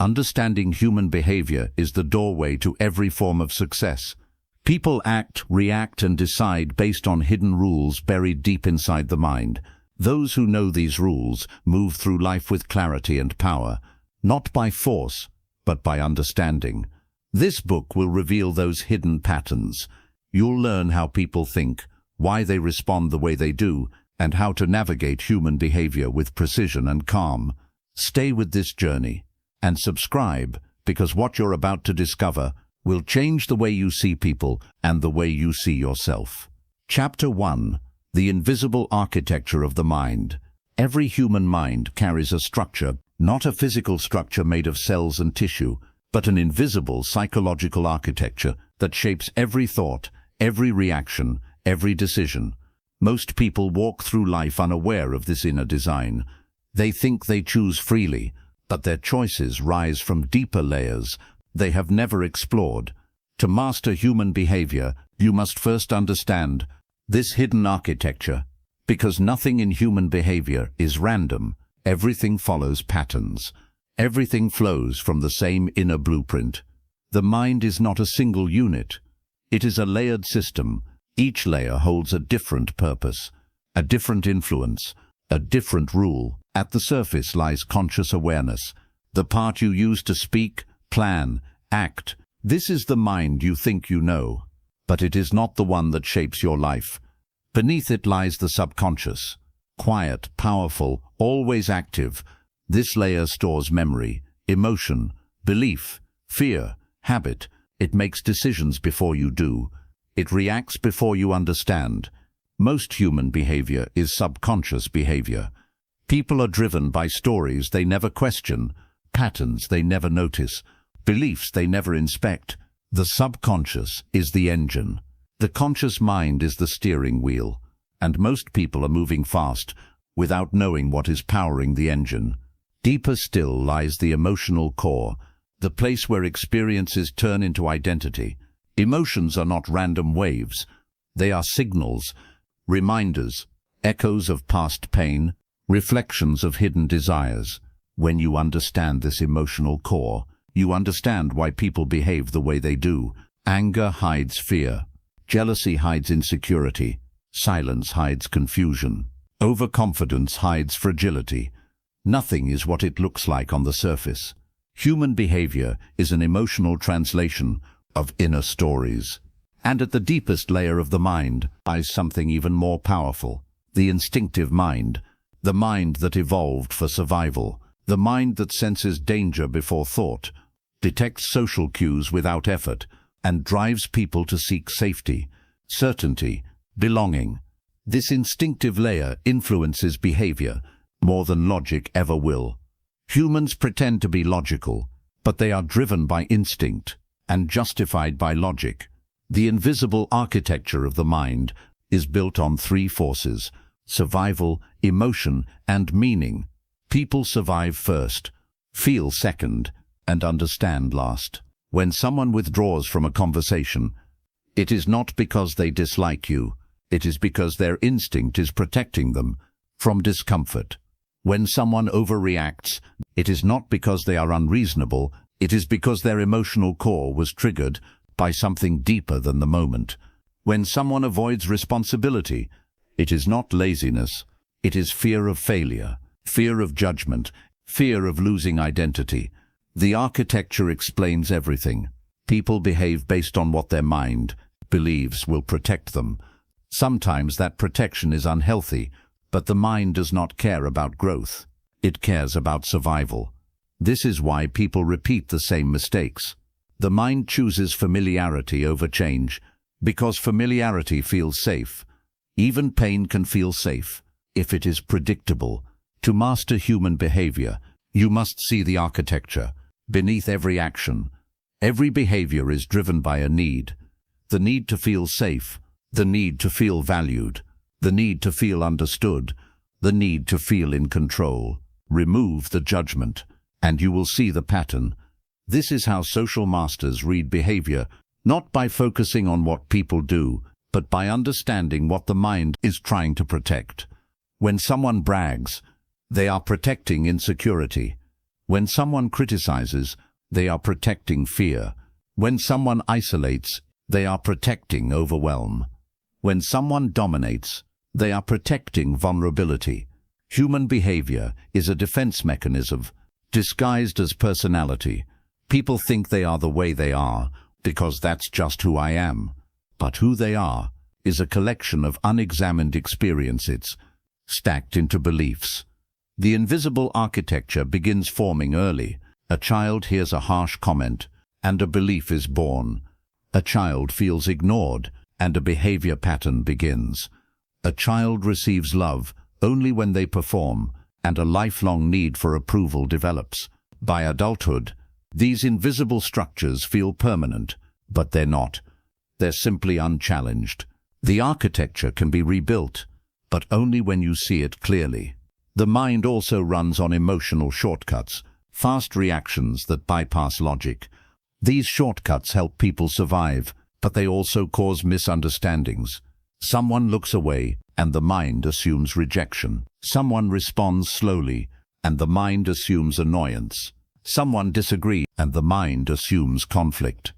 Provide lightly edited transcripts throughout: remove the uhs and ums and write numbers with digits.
Understanding human behavior is the doorway to every form of success. People act, react, and decide based on hidden rules buried deep inside the mind. Those who know these rules move through life with clarity and power, not by force, but by understanding. This book will reveal those hidden patterns. You'll learn how people think, why they respond the way they do, and how to navigate human behavior with precision and calm. Stay with this journey and subscribe, because what you're about to discover will change the way you see people and the way you see yourself. Chapter 1. The Invisible Architecture of the Mind. Every human mind carries a structure, not a physical structure made of cells and tissue, but an invisible psychological architecture that shapes every thought, every reaction, every decision. Most people walk through life unaware of this inner design. They think they choose freely, but their choices rise from deeper layers they have never explored. To master human behavior, you must first understand this hidden architecture, because nothing in human behavior is random. Everything follows patterns. Everything flows from the same inner blueprint. The mind is not a single unit. It is a layered system. Each layer holds a different purpose, a different influence, a different rule. At the surface lies conscious awareness, the part you use to speak, plan, act. This is the mind you think you know, but it is not the one that shapes your life. Beneath it lies the subconscious, quiet, powerful, always active. This layer stores memory, emotion, belief, fear, habit. It makes decisions before you do. It reacts before you understand. Most human behavior is subconscious behavior. People are driven by stories they never question, patterns they never notice, beliefs they never inspect. The subconscious is the engine. The conscious mind is the steering wheel, and most people are moving fast without knowing what is powering the engine. Deeper still lies the emotional core, the place where experiences turn into identity. Emotions are not random waves. They are signals, reminders, echoes of past pain, reflections of hidden desires. When you understand this emotional core, you understand why people behave the way they do. Anger hides fear. Jealousy hides insecurity. Silence hides confusion. Overconfidence hides fragility. Nothing is what it looks like on the surface. Human behavior is an emotional translation of inner stories. And at the deepest layer of the mind lies something even more powerful: the instinctive mind. The mind that evolved for survival, the mind that senses danger before thought, detects social cues without effort, and drives people to seek safety, certainty, belonging. This instinctive layer influences behavior more than logic ever will. Humans pretend to be logical, but they are driven by instinct and justified by logic. The invisible architecture of the mind is built on three forces: survival, emotion, and meaning. People survive first, feel second, and understand last. When someone withdraws from a conversation, it is not because they dislike you. It is because their instinct is protecting them from discomfort. When someone overreacts, it is not because they are unreasonable. It is because their emotional core was triggered by something deeper than the moment. When someone avoids responsibility, it is not laziness. It is fear of failure, fear of judgment, fear of losing identity. The architecture explains everything. People behave based on what their mind believes will protect them. Sometimes that protection is unhealthy, but the mind does not care about growth. It cares about survival. This is why people repeat the same mistakes. The mind chooses familiarity over change, because familiarity feels safe. Even pain can feel safe if it is predictable. To master human behavior, you must see the architecture. Beneath every action, every behavior is driven by a need. The need to feel safe, the need to feel valued, the need to feel understood, the need to feel in control. Remove the judgment, and you will see the pattern. This is how social masters read behavior, not by focusing on what people do, but by understanding what the mind is trying to protect. When someone brags, they are protecting insecurity. When someone criticizes, they are protecting fear. When someone isolates, they are protecting overwhelm. When someone dominates, they are protecting vulnerability. Human behavior is a defense mechanism disguised as personality. People think they are the way they are because that's just who I am. But who they are is a collection of unexamined experiences stacked into beliefs. The invisible architecture begins forming early. A child hears a harsh comment, and a belief is born. A child feels ignored, and a behavior pattern begins. A child receives love only when they perform, and a lifelong need for approval develops. By adulthood, these invisible structures feel permanent, but they're not. They're simply unchallenged. The architecture can be rebuilt, but only when you see it clearly. The mind also runs on emotional shortcuts, fast reactions that bypass logic. These shortcuts help people survive, but they also cause misunderstandings. Someone looks away, and the mind assumes rejection. Someone responds slowly, and the mind assumes annoyance. Someone disagrees, and the mind assumes conflict.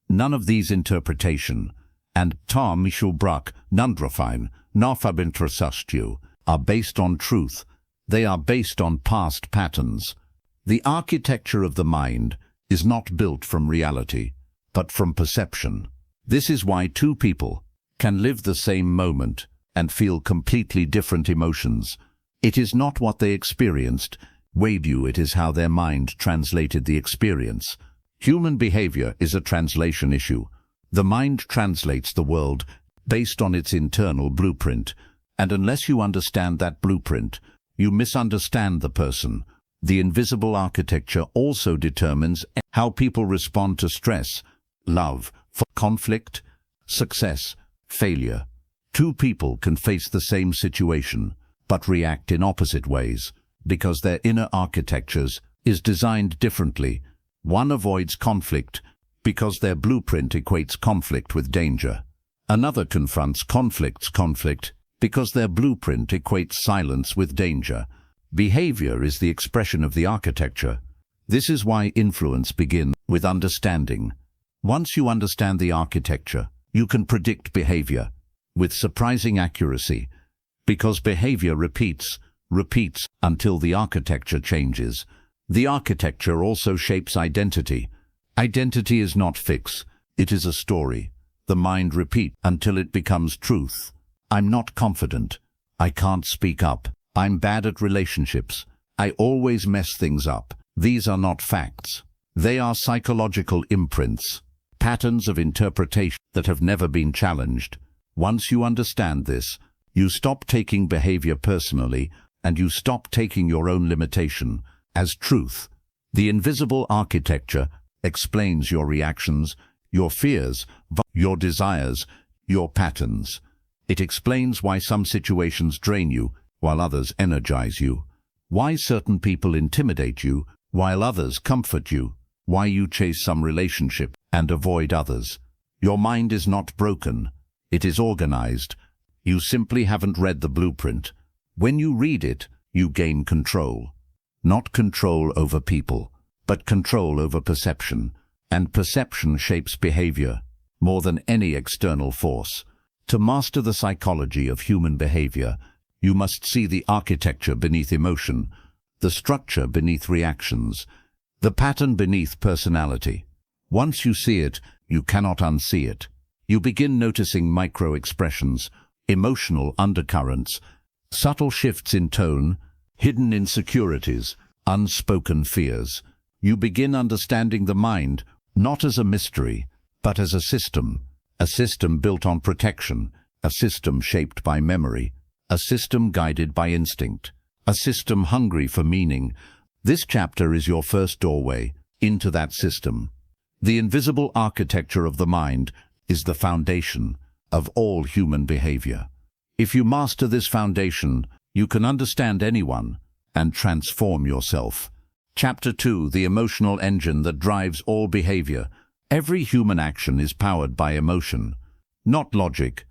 None of these interpretation, and Tom Michel Bruck, Nundrafine, Narfabintrasustyu, are based on truth. They are based on past patterns. The architecture of the mind is not built from reality, but from perception. This is why two people can live the same moment and feel completely different emotions. It is not what they experienced, it is how their mind translated the experience. Human behavior is a translation issue. The mind translates the world based on its internal blueprint, and unless you understand that blueprint, you misunderstand the person. The invisible architecture also determines how people respond to stress, love, conflict, success, failure. Two people can face the same situation, but react in opposite ways, because their inner architectures is designed differently. One avoids conflict because their blueprint equates conflict with danger. Another confronts conflict because their blueprint equates silence with danger. Behavior is the expression of the architecture. This is why influence begins with understanding. Once you understand the architecture, you can predict behavior with surprising accuracy, because behavior repeats until the architecture changes. The architecture also shapes identity. Identity is not fixed, it is a story. The mind repeats until it becomes truth. I'm not confident. I can't speak up. I'm bad at relationships. I always mess things up. These are not facts. They are psychological imprints, patterns of interpretation that have never been challenged. Once you understand this, you stop taking behavior personally, and you stop taking your own limitation as truth. The invisible architecture explains your reactions, your fears, your desires, your patterns. It explains why some situations drain you, while others energize you. Why certain people intimidate you, while others comfort you. Why you chase some relationship and avoid others. Your mind is not broken. It is organized. You simply haven't read the blueprint. When you read it, you gain control. Not control over people, but control over perception. And perception shapes behavior more than any external force. To master the psychology of human behavior, you must see the architecture beneath emotion, the structure beneath reactions, the pattern beneath personality. Once you see it, you cannot unsee it. You begin noticing micro-expressions, emotional undercurrents, subtle shifts in tone, hidden insecurities, unspoken fears. You begin understanding the mind, not as a mystery, but as a system built on protection, a system shaped by memory, a system guided by instinct, a system hungry for meaning. This chapter is your first doorway into that system. The invisible architecture of the mind is the foundation of all human behavior. If you master this foundation, you can understand anyone and transform yourself. Chapter 2: The emotional engine that drives all behavior. Every human action is powered by emotion, not logic,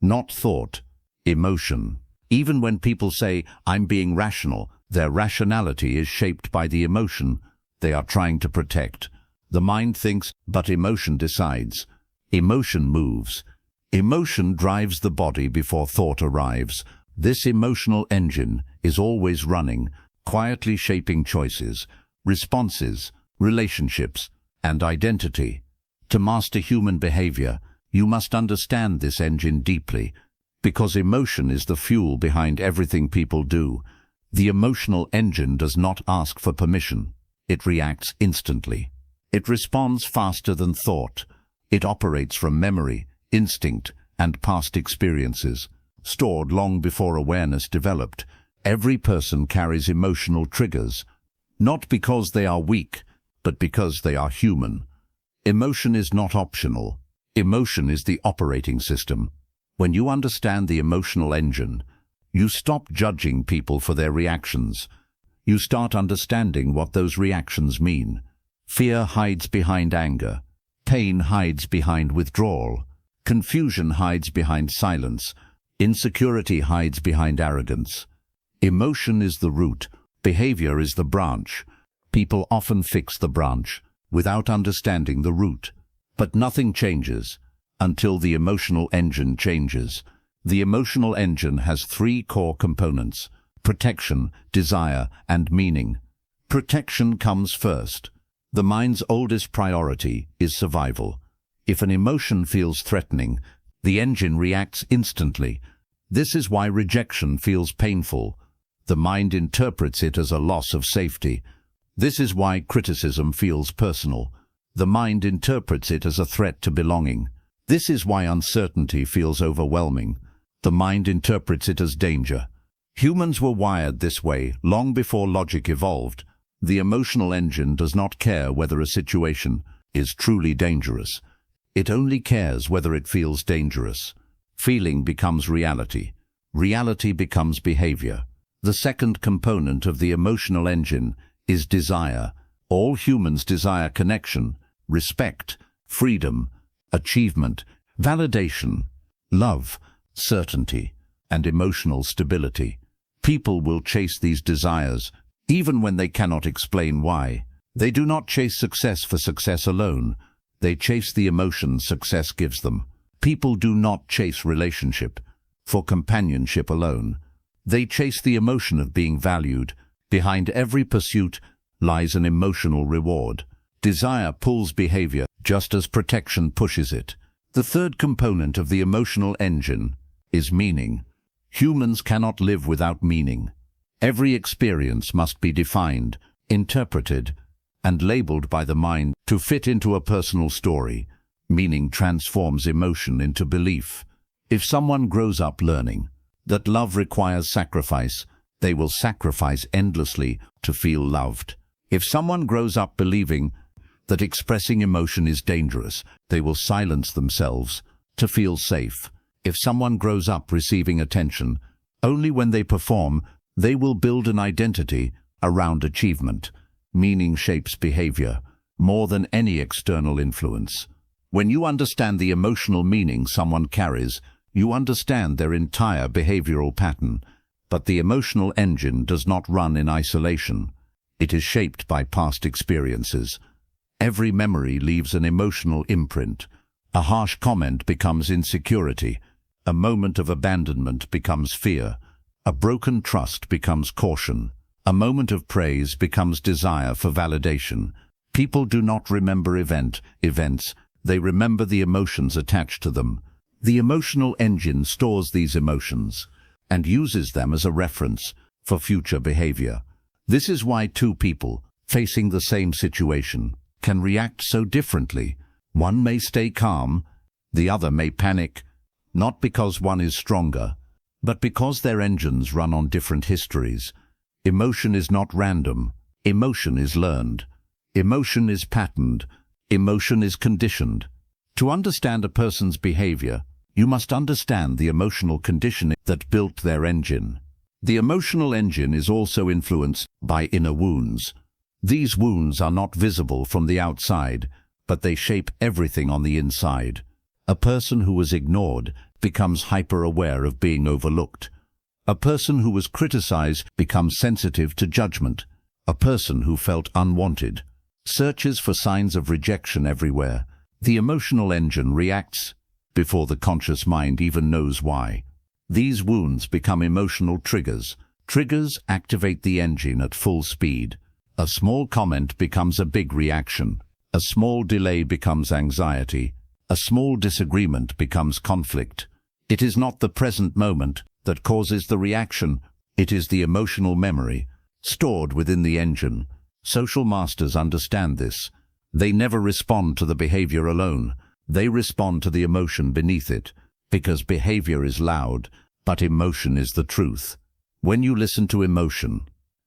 not thought, emotion. Even when people say, "I'm being rational," Their rationality is shaped by the emotion they are trying to protect. The mind thinks, but emotion decides. Emotion moves. Emotion drives the body before thought arrives. This emotional engine is always running, quietly shaping choices, responses, relationships, and identity. To master human behavior, you must understand this engine deeply, because emotion is the fuel behind everything people do. The emotional engine does not ask for permission. It reacts instantly. It responds faster than thought. It operates from memory, instinct, and past experiences, stored long before awareness developed. Every person carries emotional triggers, not because they are weak, but because they are human. Emotion is not optional. Emotion is the operating system. When you understand the emotional engine, you stop judging people for their reactions. You start understanding what those reactions mean. Fear hides behind anger. Pain hides behind withdrawal. Confusion hides behind silence. Insecurity hides behind arrogance. Emotion is the root. Behavior is the branch. People often fix the branch without understanding the root. But nothing changes until the emotional engine changes. The emotional engine has three core components: protection, desire, and meaning. Protection comes first. The mind's oldest priority is survival. If an emotion feels threatening, the engine reacts instantly. This is why rejection feels painful. The mind interprets it as a loss of safety. This is why criticism feels personal. The mind interprets it as a threat to belonging. This is why uncertainty feels overwhelming. The mind interprets it as danger. Humans were wired this way long before logic evolved. The emotional engine does not care whether a situation is truly dangerous. It only cares whether it feels dangerous. Feeling becomes reality. Reality becomes behavior. The second component of the emotional engine is desire. All humans desire connection, respect, freedom, achievement, validation, love, certainty, and emotional stability. People will chase these desires, even when they cannot explain why. They do not chase success for success alone. They chase the emotion success gives them. People do not chase relationship for companionship alone. They chase the emotion of being valued. Behind every pursuit lies an emotional reward. Desire pulls behavior just as protection pushes it. The third component of the emotional engine is meaning. Humans cannot live without meaning. Every experience must be defined, interpreted, and labeled by the mind to fit into a personal story. Meaning transforms emotion into belief. If someone grows up learning that love requires sacrifice, they will sacrifice endlessly to feel loved. If someone grows up believing that expressing emotion is dangerous, they will silence themselves to feel safe. If someone grows up receiving attention only when they perform, they will build an identity around achievement. Meaning shapes behavior more than any external influence. When you understand the emotional meaning someone carries, you understand their entire behavioral pattern. But the emotional engine does not run in isolation. It is shaped by past experiences. Every memory leaves an emotional imprint. A harsh comment becomes insecurity. A moment of abandonment becomes fear. A broken trust becomes caution. A moment of praise becomes desire for validation. People do not remember events. They remember the emotions attached to them. The emotional engine stores these emotions and uses them as a reference for future behavior. This is why two people facing the same situation can react so differently. One may stay calm, the other may panic, not because one is stronger, but because their engines run on different histories. Emotion is not random. Emotion is learned. Emotion is patterned. Emotion is conditioned. To understand a person's behavior, you must understand the emotional conditioning that built their engine. The emotional engine is also influenced by inner wounds. These wounds are not visible from the outside, but they shape everything on the inside. A person who was ignored becomes hyper-aware of being overlooked. A person who was criticized becomes sensitive to judgment. A person who felt unwanted searches for signs of rejection everywhere. The emotional engine reacts before the conscious mind even knows why. These wounds become emotional triggers. Triggers activate the engine at full speed. A small comment becomes a big reaction. A small delay becomes anxiety. A small disagreement becomes conflict. It is not the present moment that causes the reaction. It is the emotional memory stored within the engine. Social masters understand this. They never respond to the behavior alone. They respond to the emotion beneath it, because behavior is loud, but emotion is the truth. When you listen to emotion,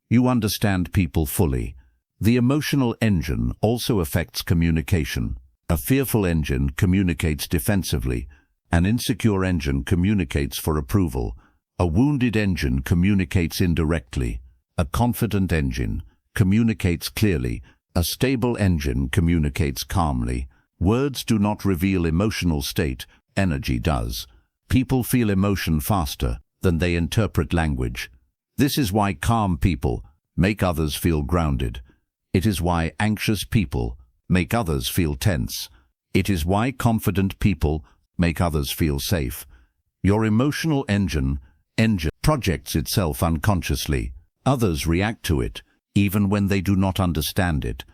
you understand people fully. The emotional engine also affects communication. A fearful engine communicates defensively. An insecure engine communicates for approval. A wounded engine communicates indirectly. A confident engine communicates clearly. A stable engine communicates calmly. Words do not reveal emotional state, energy does. People feel emotion faster than they interpret language. This is why calm people make others feel grounded. It is why anxious people make others feel tense. It is why confident people make others feel safe. Your emotional engine projects itself unconsciously. Others react to it, even when they do not understand it.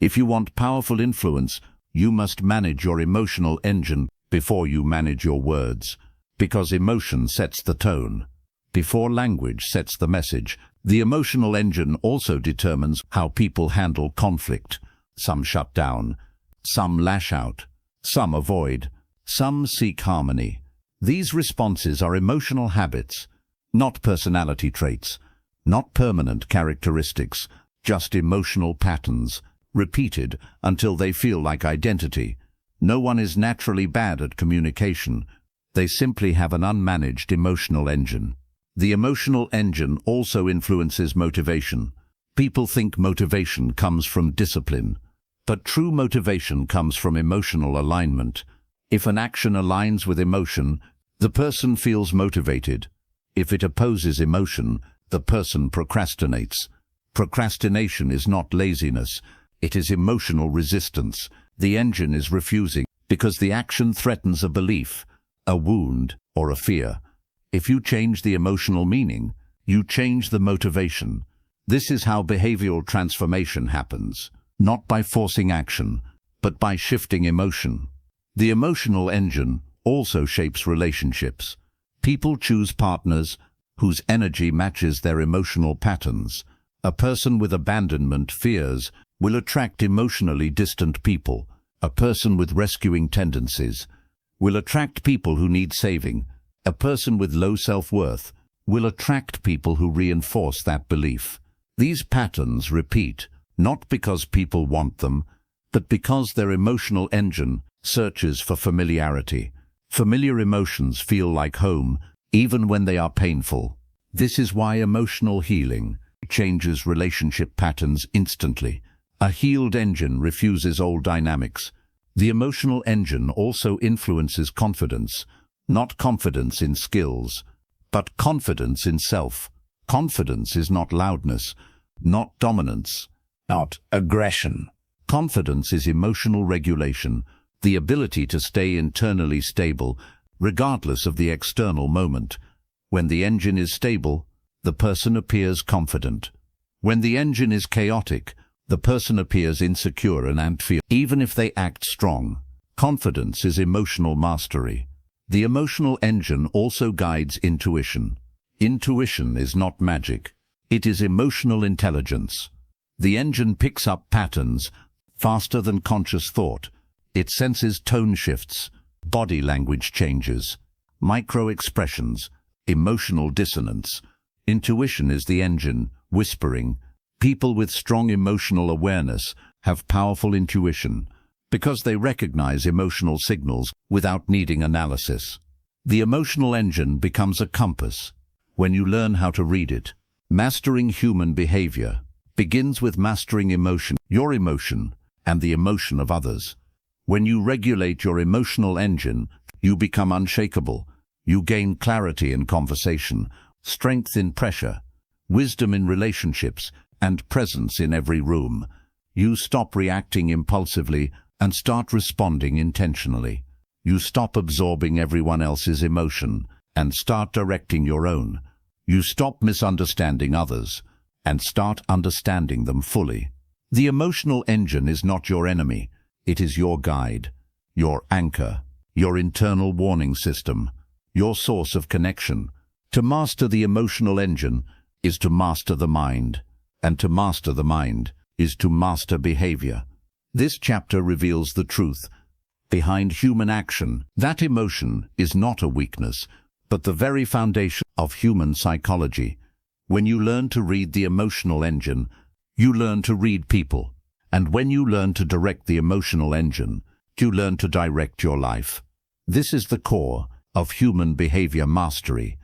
If you want powerful influence, you must manage your emotional engine before you manage your words, because emotion sets the tone. Before language sets the message, the emotional engine also determines how people handle conflict. Some shut down, some lash out, some avoid, some seek harmony. These responses are emotional habits, not personality traits, not permanent characteristics, just emotional patterns, repeated until they feel like identity. No one is naturally bad at communication. They simply have an unmanaged emotional engine. The emotional engine also influences motivation. People think motivation comes from discipline, but true motivation comes from emotional alignment. If an action aligns with emotion, the person feels motivated. If it opposes emotion, the person procrastinates. Procrastination is not laziness. It is emotional resistance. The engine is refusing because the action threatens a belief, a wound, or a fear. If you change the emotional meaning, you change the motivation. This is how behavioral transformation happens, not by forcing action, but by shifting emotion. The emotional engine also shapes relationships. People choose partners whose energy matches their emotional patterns. A person with abandonment fears will attract emotionally distant people. A person with rescuing tendencies will attract people who need saving. A person with low self-worth will attract people who reinforce that belief. These patterns repeat, not because people want them, but because their emotional engine searches for familiarity. Familiar emotions feel like home, even when they are painful. This is why emotional healing changes relationship patterns instantly. A healed engine refuses old dynamics. The emotional engine also influences confidence, not confidence in skills, but confidence in self. Confidence is not loudness, not dominance, not aggression. Confidence is emotional regulation, the ability to stay internally stable, regardless of the external moment. When the engine is stable, the person appears confident. When the engine is chaotic, the person appears insecure and fear. Even if they act strong, confidence is emotional mastery. The emotional engine also guides intuition. Intuition is not magic. It is emotional intelligence. The engine picks up patterns faster than conscious thought. It senses tone shifts, body language changes, micro-expressions, emotional dissonance. Intuition is the engine, whispering. People with strong emotional awareness have powerful intuition because they recognize emotional signals without needing analysis. The emotional engine becomes a compass when you learn how to read it. Mastering human behavior begins with mastering emotion, your emotion, and the emotion of others. When you regulate your emotional engine, you become unshakable. You gain clarity in conversation, strength in pressure, wisdom in relationships, and presence in every room. You stop reacting impulsively and start responding intentionally. You stop absorbing everyone else's emotion and start directing your own. You stop misunderstanding others and start understanding them fully. The emotional engine is not your enemy. It is your guide, your anchor, your internal warning system, your source of connection. To master the emotional engine is to master the mind, and to master the mind is to master behavior. This chapter reveals the truth behind human action. That emotion is not a weakness, but the very foundation of human psychology. When you learn to read the emotional engine, you learn to read people. And when you learn to direct the emotional engine, you learn to direct your life. This is the core of human behavior mastery.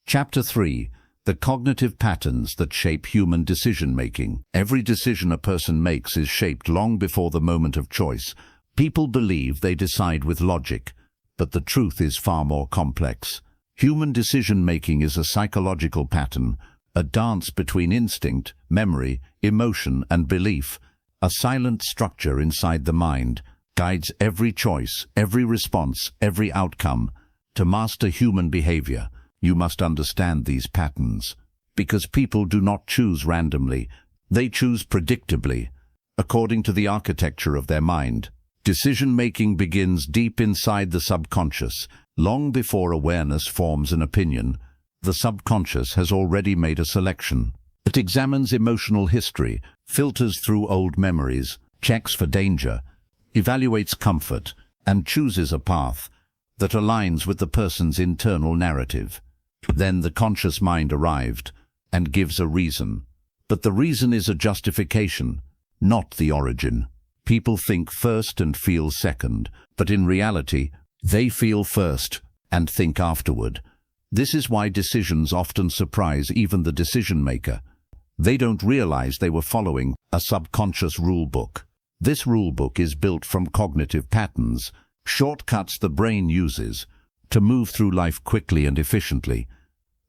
Chapter 3. The cognitive patterns that shape human decision-making. Every decision a person makes is shaped long before the moment of choice. People believe they decide with logic, but the truth is far more complex. Human decision-making is a psychological pattern, a dance between instinct, memory, emotion, and belief. A silent structure inside the mind guides every choice, every response, every outcome. To master human behavior, you must understand these patterns. Because people do not choose randomly, they choose predictably, according to the architecture of their mind. Decision-making begins deep inside the subconscious. Long before awareness forms an opinion, the subconscious has already made a selection. It examines emotional history, filters through old memories, checks for danger, evaluates comfort, and chooses a path that aligns with the person's internal narrative. Then the conscious mind arrived and gives a reason. But the reason is a justification, not the origin. People think first and feel second, but in reality, they feel first and think afterward. This is why decisions often surprise even the decision maker. They don't realize they were following a subconscious rule book. This rule book is built from cognitive patterns, shortcuts the brain uses to move through life quickly and efficiently.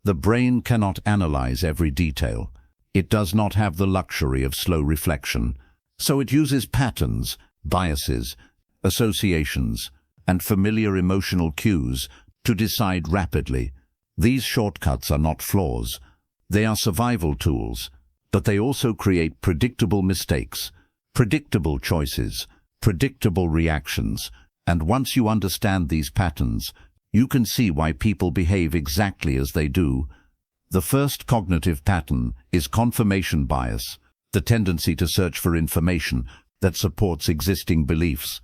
The brain cannot analyze every detail. It does not have the luxury of slow reflection. So it uses patterns, biases, associations, and familiar emotional cues to decide rapidly. These shortcuts are not flaws. They are survival tools, but they also create predictable mistakes, predictable choices, predictable reactions. And once you understand these patterns, you can see why people behave exactly as they do. The first cognitive pattern is confirmation bias, the tendency to search for information that supports existing beliefs.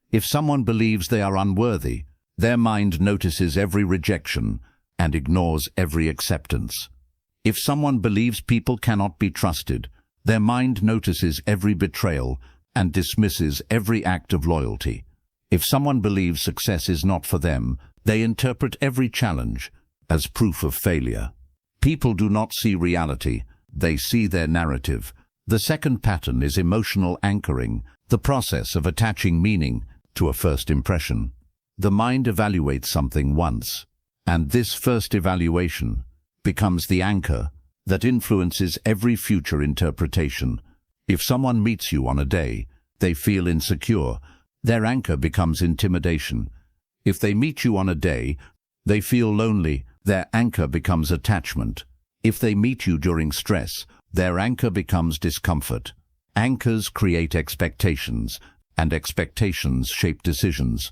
If someone believes they are unworthy, their mind notices every rejection and ignores every acceptance. If someone believes people cannot be trusted, their mind notices every betrayal and dismisses every act of loyalty. If someone believes success is not for them, they interpret every challenge as proof of failure. People do not see reality, they see their narrative. The second pattern is emotional anchoring, the process of attaching meaning to a first impression. The mind evaluates something once, and this first evaluation becomes the anchor that influences every future interpretation. If someone meets you on a day they feel insecure, their anchor becomes intimidation. If they meet you on a day they feel lonely, their anchor becomes attachment. If they meet you during stress, their anchor becomes discomfort. Anchors create expectations, and expectations shape decisions.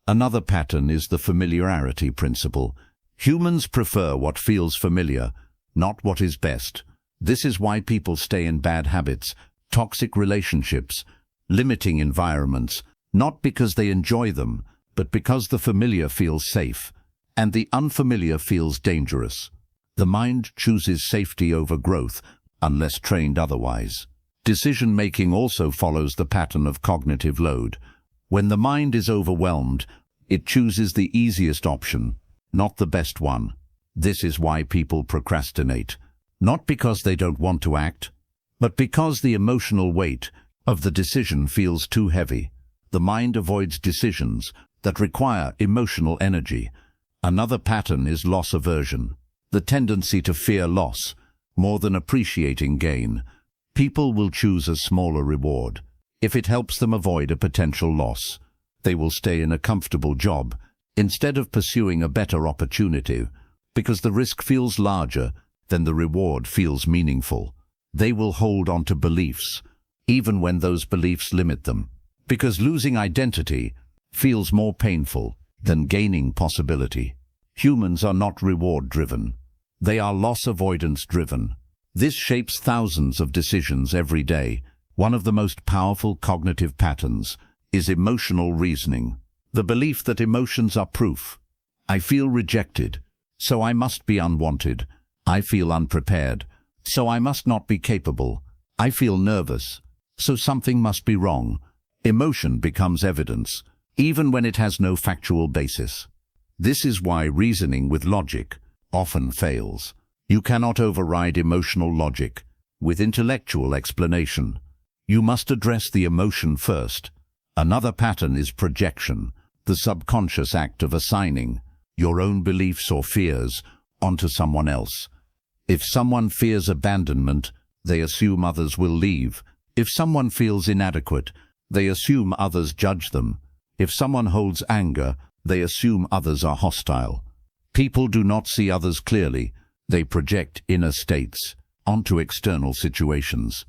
Another pattern is the familiarity principle. Humans prefer what feels familiar, not what is best. This is why people stay in bad habits, toxic relationships, limiting environments, not because they enjoy them, but because the familiar feels safe, and the unfamiliar feels dangerous. The mind chooses safety over growth, unless trained otherwise. Decision-making also follows the pattern of cognitive load. When the mind is overwhelmed, it chooses the easiest option, not the best one. This is why people procrastinate, not because they don't want to act, but because the emotional weight of the decision feels too heavy. The mind avoids decisions that require emotional energy. Another pattern is loss aversion. the tendency to fear loss more than appreciating gain. People will choose a smaller reward. If it helps them avoid a potential loss, they will stay in a comfortable job instead of pursuing a better opportunity, because the risk feels larger than the reward feels meaningful. They will hold on to beliefs, even when those beliefs limit them, because losing identity feels more painful than gaining possibility. Humans are not reward-driven. They are loss-avoidance-driven. This shapes thousands of decisions every day. One of the most powerful cognitive patterns is emotional reasoning. The belief that emotions are proof. I feel rejected, so I must be unwanted. I feel unprepared, so I must not be capable. I feel nervous, so something must be wrong. Emotion becomes evidence, even when it has no factual basis. This is why reasoning with logic often fails. You cannot override emotional logic with intellectual explanation. You must address the emotion first. Another pattern is projection, the subconscious act of assigning your own beliefs or fears onto someone else. If someone fears abandonment, they assume others will leave. If someone feels inadequate, they assume others judge them. If someone holds anger, they assume others are hostile. People do not see others clearly. They project inner states onto external situations.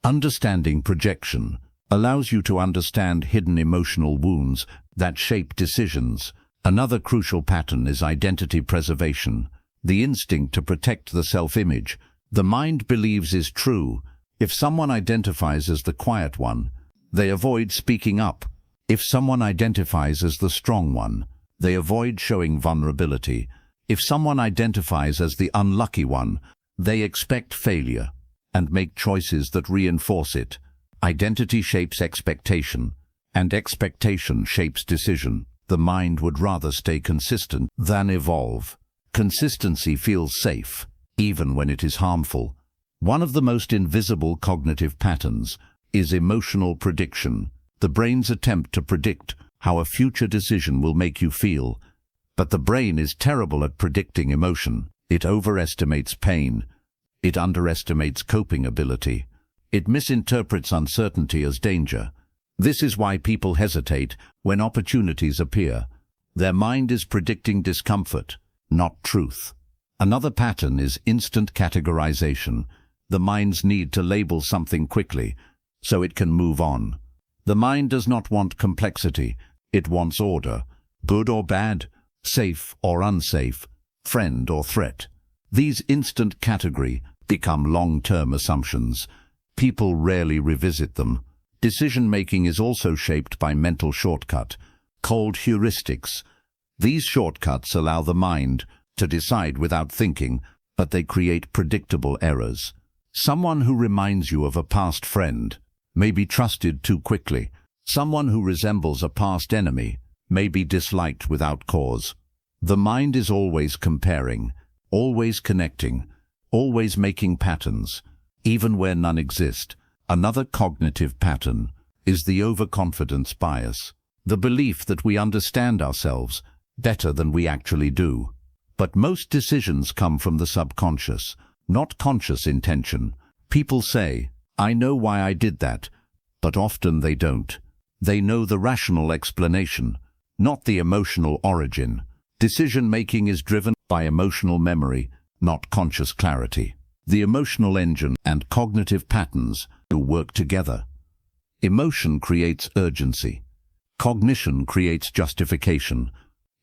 Understanding projection allows you to understand hidden emotional wounds that shape decisions. Another crucial pattern is identity preservation, the instinct to protect the self-image. The mind believes is true. If someone identifies as the quiet one, they avoid speaking up. If someone identifies as the strong one, they avoid showing vulnerability. If someone identifies as the unlucky one, they expect failure and make choices that reinforce it. Identity shapes expectation, and expectation shapes decision. The mind would rather stay consistent than evolve. Consistency feels safe, even when it is harmful. One of the most invisible cognitive patterns is emotional prediction. The brain's attempt to predict how a future decision will make you feel. But the brain is terrible at predicting emotion. It overestimates pain. It underestimates coping ability. It misinterprets uncertainty as danger. This is why people hesitate when opportunities appear. Their mind is predicting discomfort, not truth. Another pattern is instant categorization. The mind's need to label something quickly so it can move on. The mind does not want complexity. It wants order, good or bad, safe or unsafe, friend or threat. These instant categories become long-term assumptions. People rarely revisit them. Decision-making is also shaped by mental shortcut, called heuristics. These shortcuts allow the mind to decide without thinking, but they create predictable errors. Someone who reminds you of a past friend may be trusted too quickly. Someone who resembles a past enemy may be disliked without cause. The mind is always comparing, always connecting, always making patterns, even where none exist. Another cognitive pattern is the overconfidence bias, the belief that we understand ourselves better than we actually do. But most decisions come from the subconscious, not conscious intention. People say, "I know why I did that," but often they don't. They know the rational explanation, not the emotional origin. Decision-making is driven by emotional memory, not conscious clarity. The emotional engine and cognitive patterns work together. Emotion creates urgency. Cognition creates justification.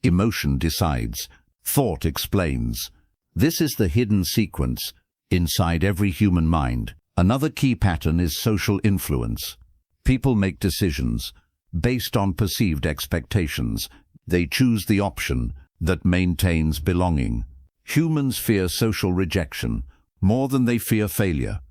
Emotion decides. Thought explains. This is the hidden sequence inside every human mind. Another key pattern is social influence. People make decisions based on perceived expectations. They choose the option that maintains belonging. Humans fear social rejection more than they fear failure.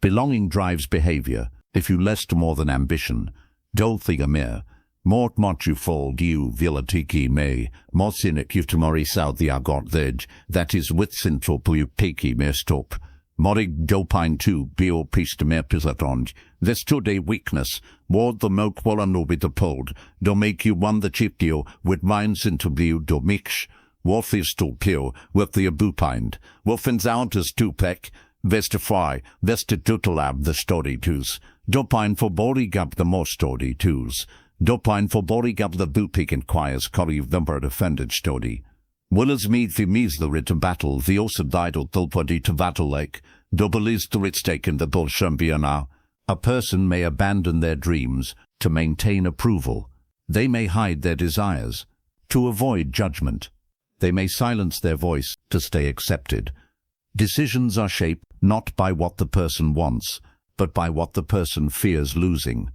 Belonging drives behavior. If you lest more than ambition, dolthiga mer, mort motu fold you villatiki me, mosinik you tomori southia got thej, that is with sintop you peki mer stop. Morig dopine tu bio priest mer pisatonj. This today weakness, ward the milk walla no be the pold, do make you one the chipdio, with minds into blue do mix. Warfis to kill, with the abupind, wolfens out as tupek, vestify, vestitutulab the story tools, dopine for borigab the more story tools, dopine for borigab the bupik inquires curry the bird offended story. Willers mead the mees the writ of battle, the also died or tulpody to battle lake, double is to its taken the bolshambiana. A person may abandon their dreams to maintain approval. They may hide their desires to avoid judgment. They may silence their voice to stay accepted. Decisions are shaped not by what the person wants, but by what the person fears losing.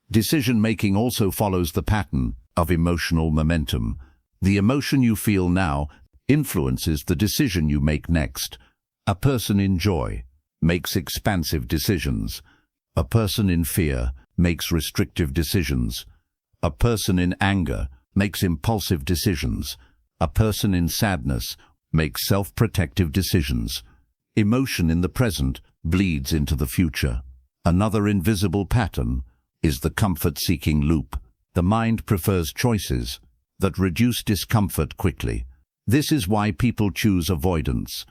Decision-making also follows the pattern of emotional momentum. The emotion you feel now influences the decision you make next. A person in joy makes expansive decisions. A person in fear makes restrictive decisions. A person in anger makes impulsive decisions. A person in sadness makes self-protective decisions. Emotion in the present bleeds into the future. Another invisible pattern is the comfort-seeking loop. The mind prefers choices that reduce discomfort quickly. This is why people choose avoidance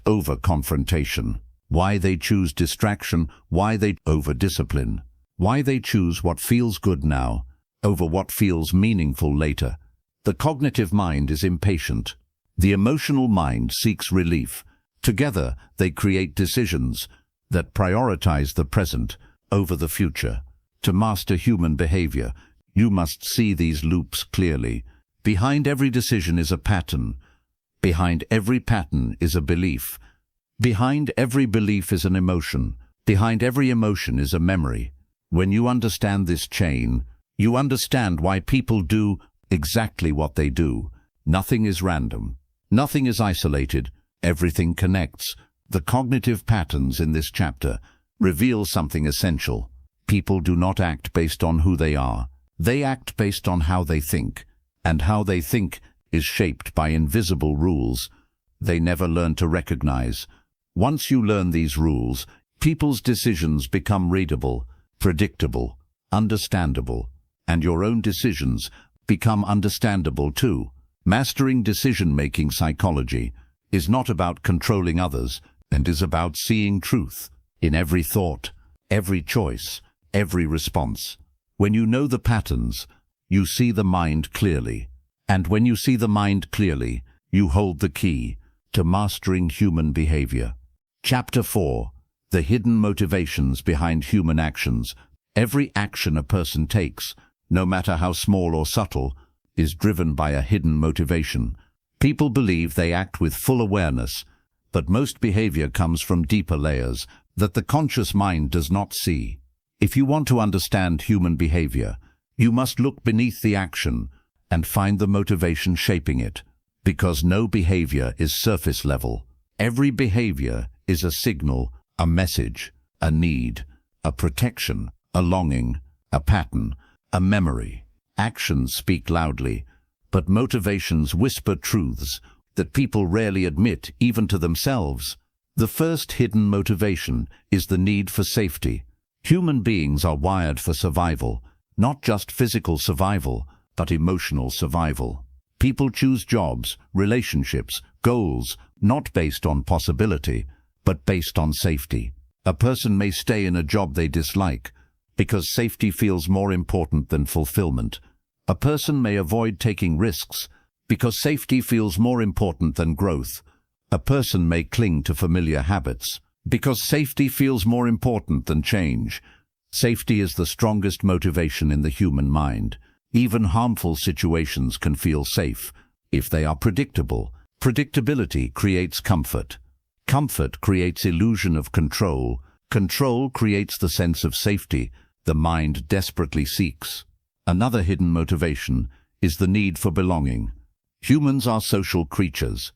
over confrontation, why they choose distraction, why they over-discipline, why they choose what feels good now over what feels meaningful later. The cognitive mind is impatient. The emotional mind seeks relief. Together, they create decisions that prioritize the present over the future. To master human behavior, you must see these loops clearly. Behind every decision is a pattern. Behind every pattern is a belief. Behind every belief is an emotion. Behind every emotion is a memory. When you understand this chain, you understand why people do exactly what they do. Nothing is random. Nothing is isolated. Everything connects. The cognitive patterns in this chapter reveal something essential. People do not act based on who they are. They act based on how they think. And how they think is shaped by invisible rules they never learn to recognize. Once you learn these rules, people's decisions become readable, predictable, understandable, and your own decisions become understandable too. Mastering decision-making psychology is not about controlling others and is about seeing truth in every thought, every choice, every response. When you know the patterns, you see the mind clearly. And when you see the mind clearly, you hold the key to mastering human behavior. Chapter 4. The hidden motivations behind human actions. Every action a person takes, no matter how small or subtle, is driven by a hidden motivation. People believe they act with full awareness, but most behavior comes from deeper layers that the conscious mind does not see. If you want to understand human behavior, you must look beneath the action and find the motivation shaping it, because no behavior is surface level. Every behavior is a signal, a message, a need, a protection, a longing, a pattern, a memory. Actions speak loudly, but motivations whisper truths that people rarely admit even to themselves. The first hidden motivation is the need for safety. Human beings are wired for survival, not just physical survival, but emotional survival. People choose jobs, relationships, goals, not based on possibility, but based on safety. A person may stay in a job they dislike because safety feels more important than fulfillment. A person may avoid taking risks because safety feels more important than growth. A person may cling to familiar habits because safety feels more important than change. Safety is the strongest motivation in the human mind. Even harmful situations can feel safe if they are predictable. Predictability creates comfort. Comfort creates illusion of control. Control creates the sense of safety the mind desperately seeks. Another hidden motivation is the need for belonging. Humans are social creatures.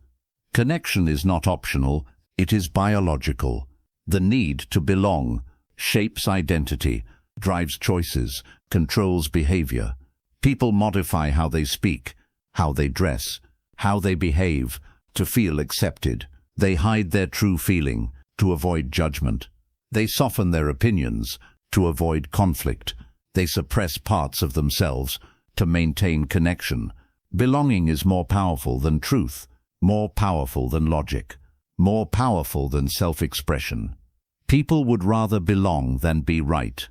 Connection is not optional, it is biological. The need to belong shapes identity, drives choices, controls behavior. People modify how they speak, how they dress, how they behave to feel accepted. They hide their true feeling to avoid judgment. They soften their opinions to avoid conflict. They suppress parts of themselves to maintain connection. Belonging is more powerful than truth, more powerful than logic, more powerful than self-expression. People would rather belong than be right.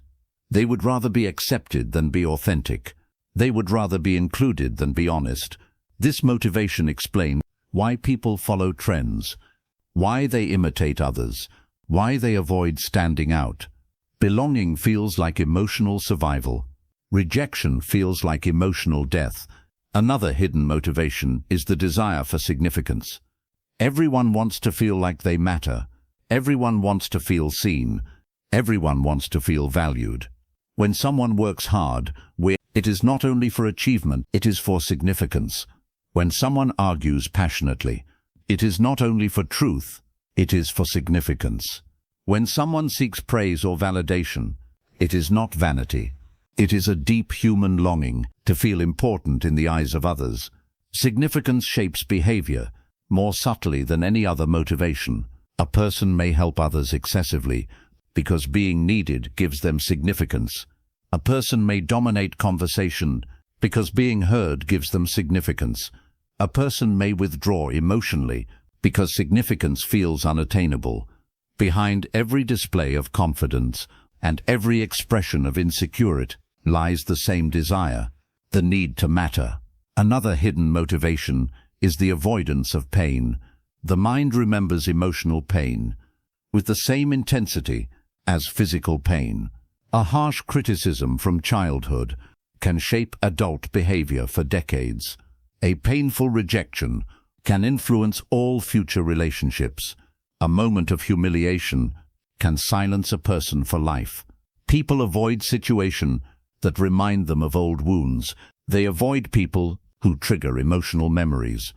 They would rather be accepted than be authentic. They would rather be included than be honest. This motivation explains why people follow trends, why they imitate others, why they avoid standing out. Belonging feels like emotional survival. Rejection feels like emotional death. Another hidden motivation is the desire for significance. Everyone wants to feel like they matter. Everyone wants to feel seen. Everyone wants to feel valued. When someone works hard, it is not only for achievement, it is for significance. When someone argues passionately, it is not only for truth, it is for significance. When someone seeks praise or validation, it is not vanity. It is a deep human longing to feel important in the eyes of others. Significance shapes behavior more subtly than any other motivation. A person may help others excessively because being needed gives them significance. A person may dominate conversation because being heard gives them significance. A person may withdraw emotionally because significance feels unattainable. Behind every display of confidence and every expression of insecurity lies the same desire, the need to matter. Another hidden motivation is the avoidance of pain. The mind remembers emotional pain with the same intensity as physical pain. A harsh criticism from childhood can shape adult behavior for decades. A painful rejection can influence all future relationships. A moment of humiliation can silence a person for life. People avoid situations that remind them of old wounds. They avoid people who trigger emotional memories.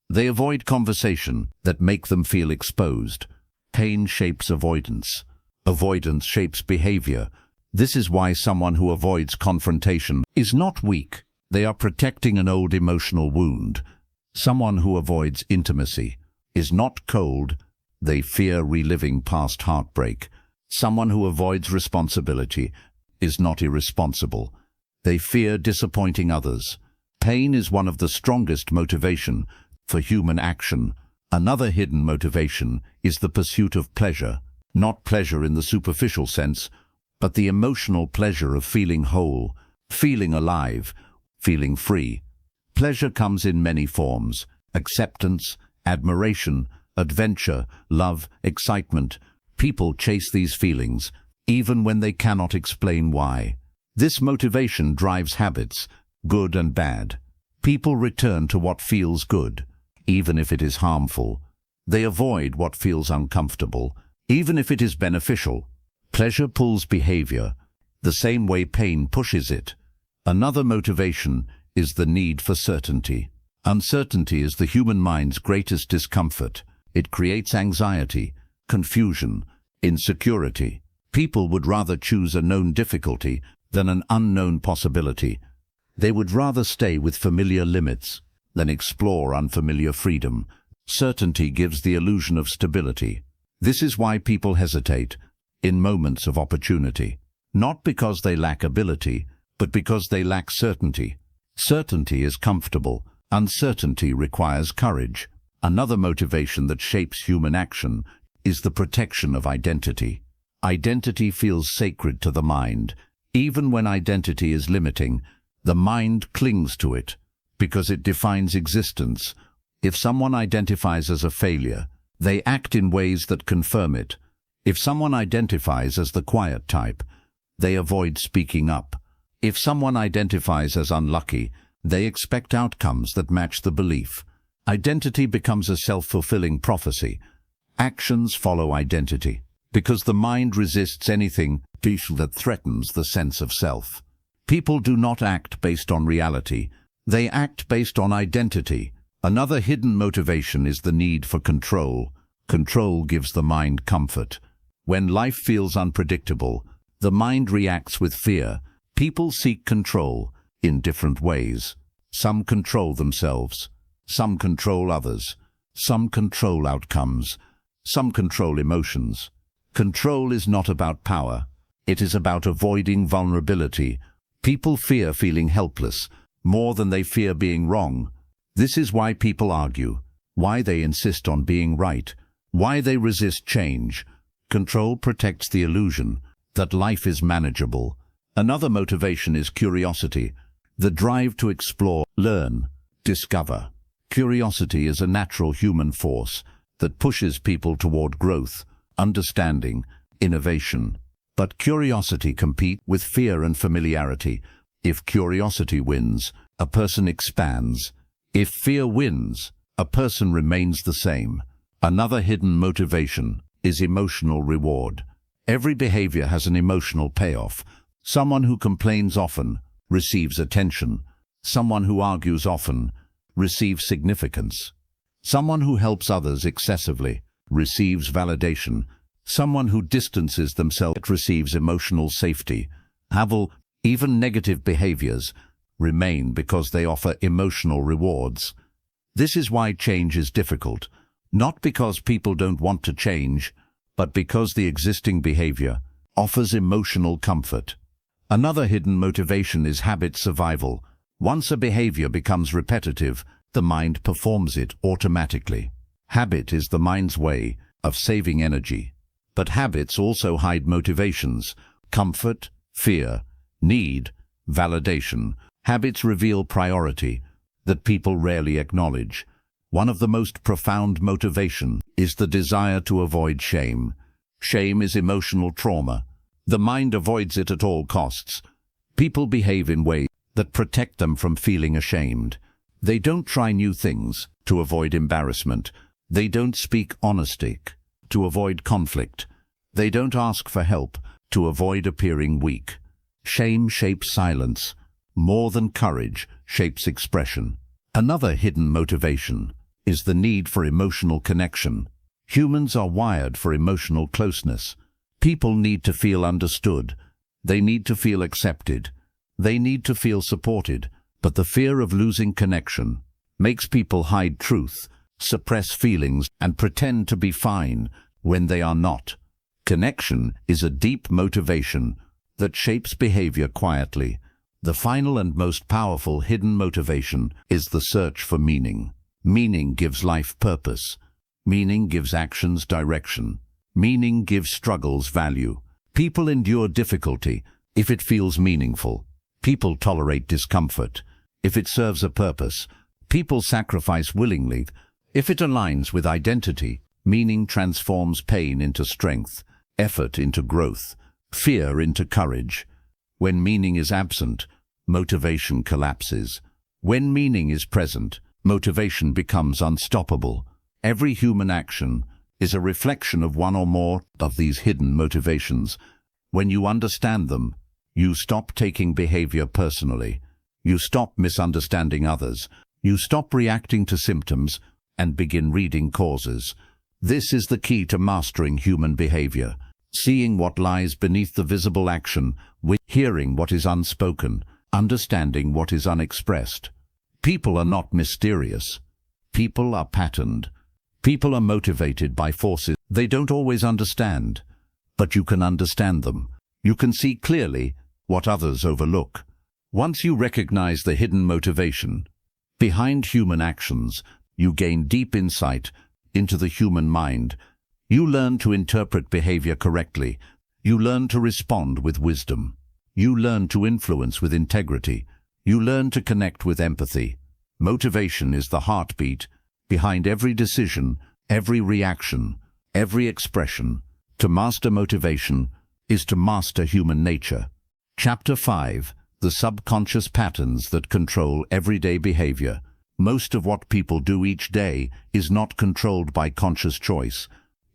They avoid conversation that make them feel exposed. Pain shapes avoidance. Avoidance shapes behavior. This is why someone who avoids confrontation is not weak. They are protecting an old emotional wound. Someone who avoids intimacy is not cold. They fear reliving past heartbreak. Someone who avoids responsibility is not irresponsible. They fear disappointing others. Pain is one of the strongest motivation for human action. Another hidden motivation is the pursuit of pleasure. Not pleasure in the superficial sense, but the emotional pleasure of feeling whole, feeling alive, feeling free. Pleasure comes in many forms: acceptance, admiration, adventure, love, excitement. People chase these feelings, even when they cannot explain why. This motivation drives habits, good and bad. People return to what feels good, even if it is harmful. They avoid what feels uncomfortable, even if it is beneficial. Pleasure pulls behavior, the same way pain pushes it. Another motivation is the need for certainty. Uncertainty is the human mind's greatest discomfort. It creates anxiety, confusion, insecurity. People would rather choose a known difficulty than an unknown possibility. They would rather stay with familiar limits than explore unfamiliar freedom. Certainty gives the illusion of stability. This is why people hesitate in moments of opportunity, not because they lack ability, but because they lack certainty. Certainty is comfortable. Uncertainty requires courage. Another motivation that shapes human action is the protection of identity. Identity feels sacred to the mind. Even when identity is limiting, the mind clings to it because it defines existence. If someone identifies as a failure, they act in ways that confirm it. If someone identifies as the quiet type, they avoid speaking up. If someone identifies as unlucky, they expect outcomes that match the belief. Identity becomes a self-fulfilling prophecy. Actions follow identity, because the mind resists anything that threatens the sense of self. People do not act based on reality. They act based on identity. Another hidden motivation is the need for control. Control gives the mind comfort. When life feels unpredictable, the mind reacts with fear. People seek control in different ways. Some control themselves. Some control others. Some control outcomes. Some control emotions. Control is not about power. It is about avoiding vulnerability. People fear feeling helpless more than they fear being wrong. This is why people argue, why they insist on being right, why they resist change. Control protects the illusion that life is manageable. Another motivation is curiosity, the drive to explore, learn, discover. Curiosity is a natural human force that pushes people toward growth, understanding, innovation. But curiosity competes with fear and familiarity. If curiosity wins, a person expands. If fear wins, a person remains the same. Another hidden motivation is emotional reward. Every behavior has an emotional payoff. Someone who complains often receives attention. Someone who argues often receives significance. Someone who helps others excessively receives validation. Someone who distances themselves receives emotional safety. Even negative behaviors remain because they offer emotional rewards. This is why change is difficult, not because people don't want to change, but because the existing behavior offers emotional comfort. Another hidden motivation is habit survival. Once a behavior becomes repetitive, the mind performs it automatically. Habit is the mind's way of saving energy. But habits also hide motivations: comfort, fear, need, validation. Habits reveal priority that people rarely acknowledge. One of the most profound motivations is the desire to avoid shame. Shame is emotional trauma. The mind avoids it at all costs. People behave in ways that protect them from feeling ashamed. They don't try new things to avoid embarrassment. They don't speak honesty to avoid conflict. They don't ask for help to avoid appearing weak. Shame shapes silence. More than courage shapes expression. Another hidden motivation is the need for emotional connection. Humans are wired for emotional closeness. People need to feel understood. They need to feel accepted. They need to feel supported. But the fear of losing connection makes people hide truth, suppress feelings, and pretend to be fine when they are not. Connection is a deep motivation that shapes behavior quietly. The final and most powerful hidden motivation is the search for meaning. Meaning gives life purpose. Meaning gives actions direction. Meaning gives struggles value. People endure difficulty if it feels meaningful. People tolerate discomfort if it serves a purpose. People sacrifice willingly if it aligns with identity. Meaning transforms pain into strength, effort into growth, fear into courage. When meaning is absent, motivation collapses. When meaning is present, motivation becomes unstoppable. Every human action is a reflection of one or more of these hidden motivations. When you understand them, you stop taking behavior personally. You stop misunderstanding others. You stop reacting to symptoms and begin reading causes. This is the key to mastering human behavior. Seeing what lies beneath the visible action, hearing what is unspoken, understanding what is unexpressed. People are not mysterious. People are patterned. People are motivated by forces they don't always understand, but you can understand them. You can see clearly what others overlook. Once you recognize the hidden motivation behind human actions, you gain deep insight into the human mind. You learn to interpret behavior correctly. You learn to respond with wisdom. You learn to influence with integrity. You learn to connect with empathy. Motivation is the heartbeat behind every decision, every reaction, every expression. To master motivation is to master human nature. Chapter 5: The subconscious patterns that control everyday behavior. Most of what people do each day is not controlled by conscious choice.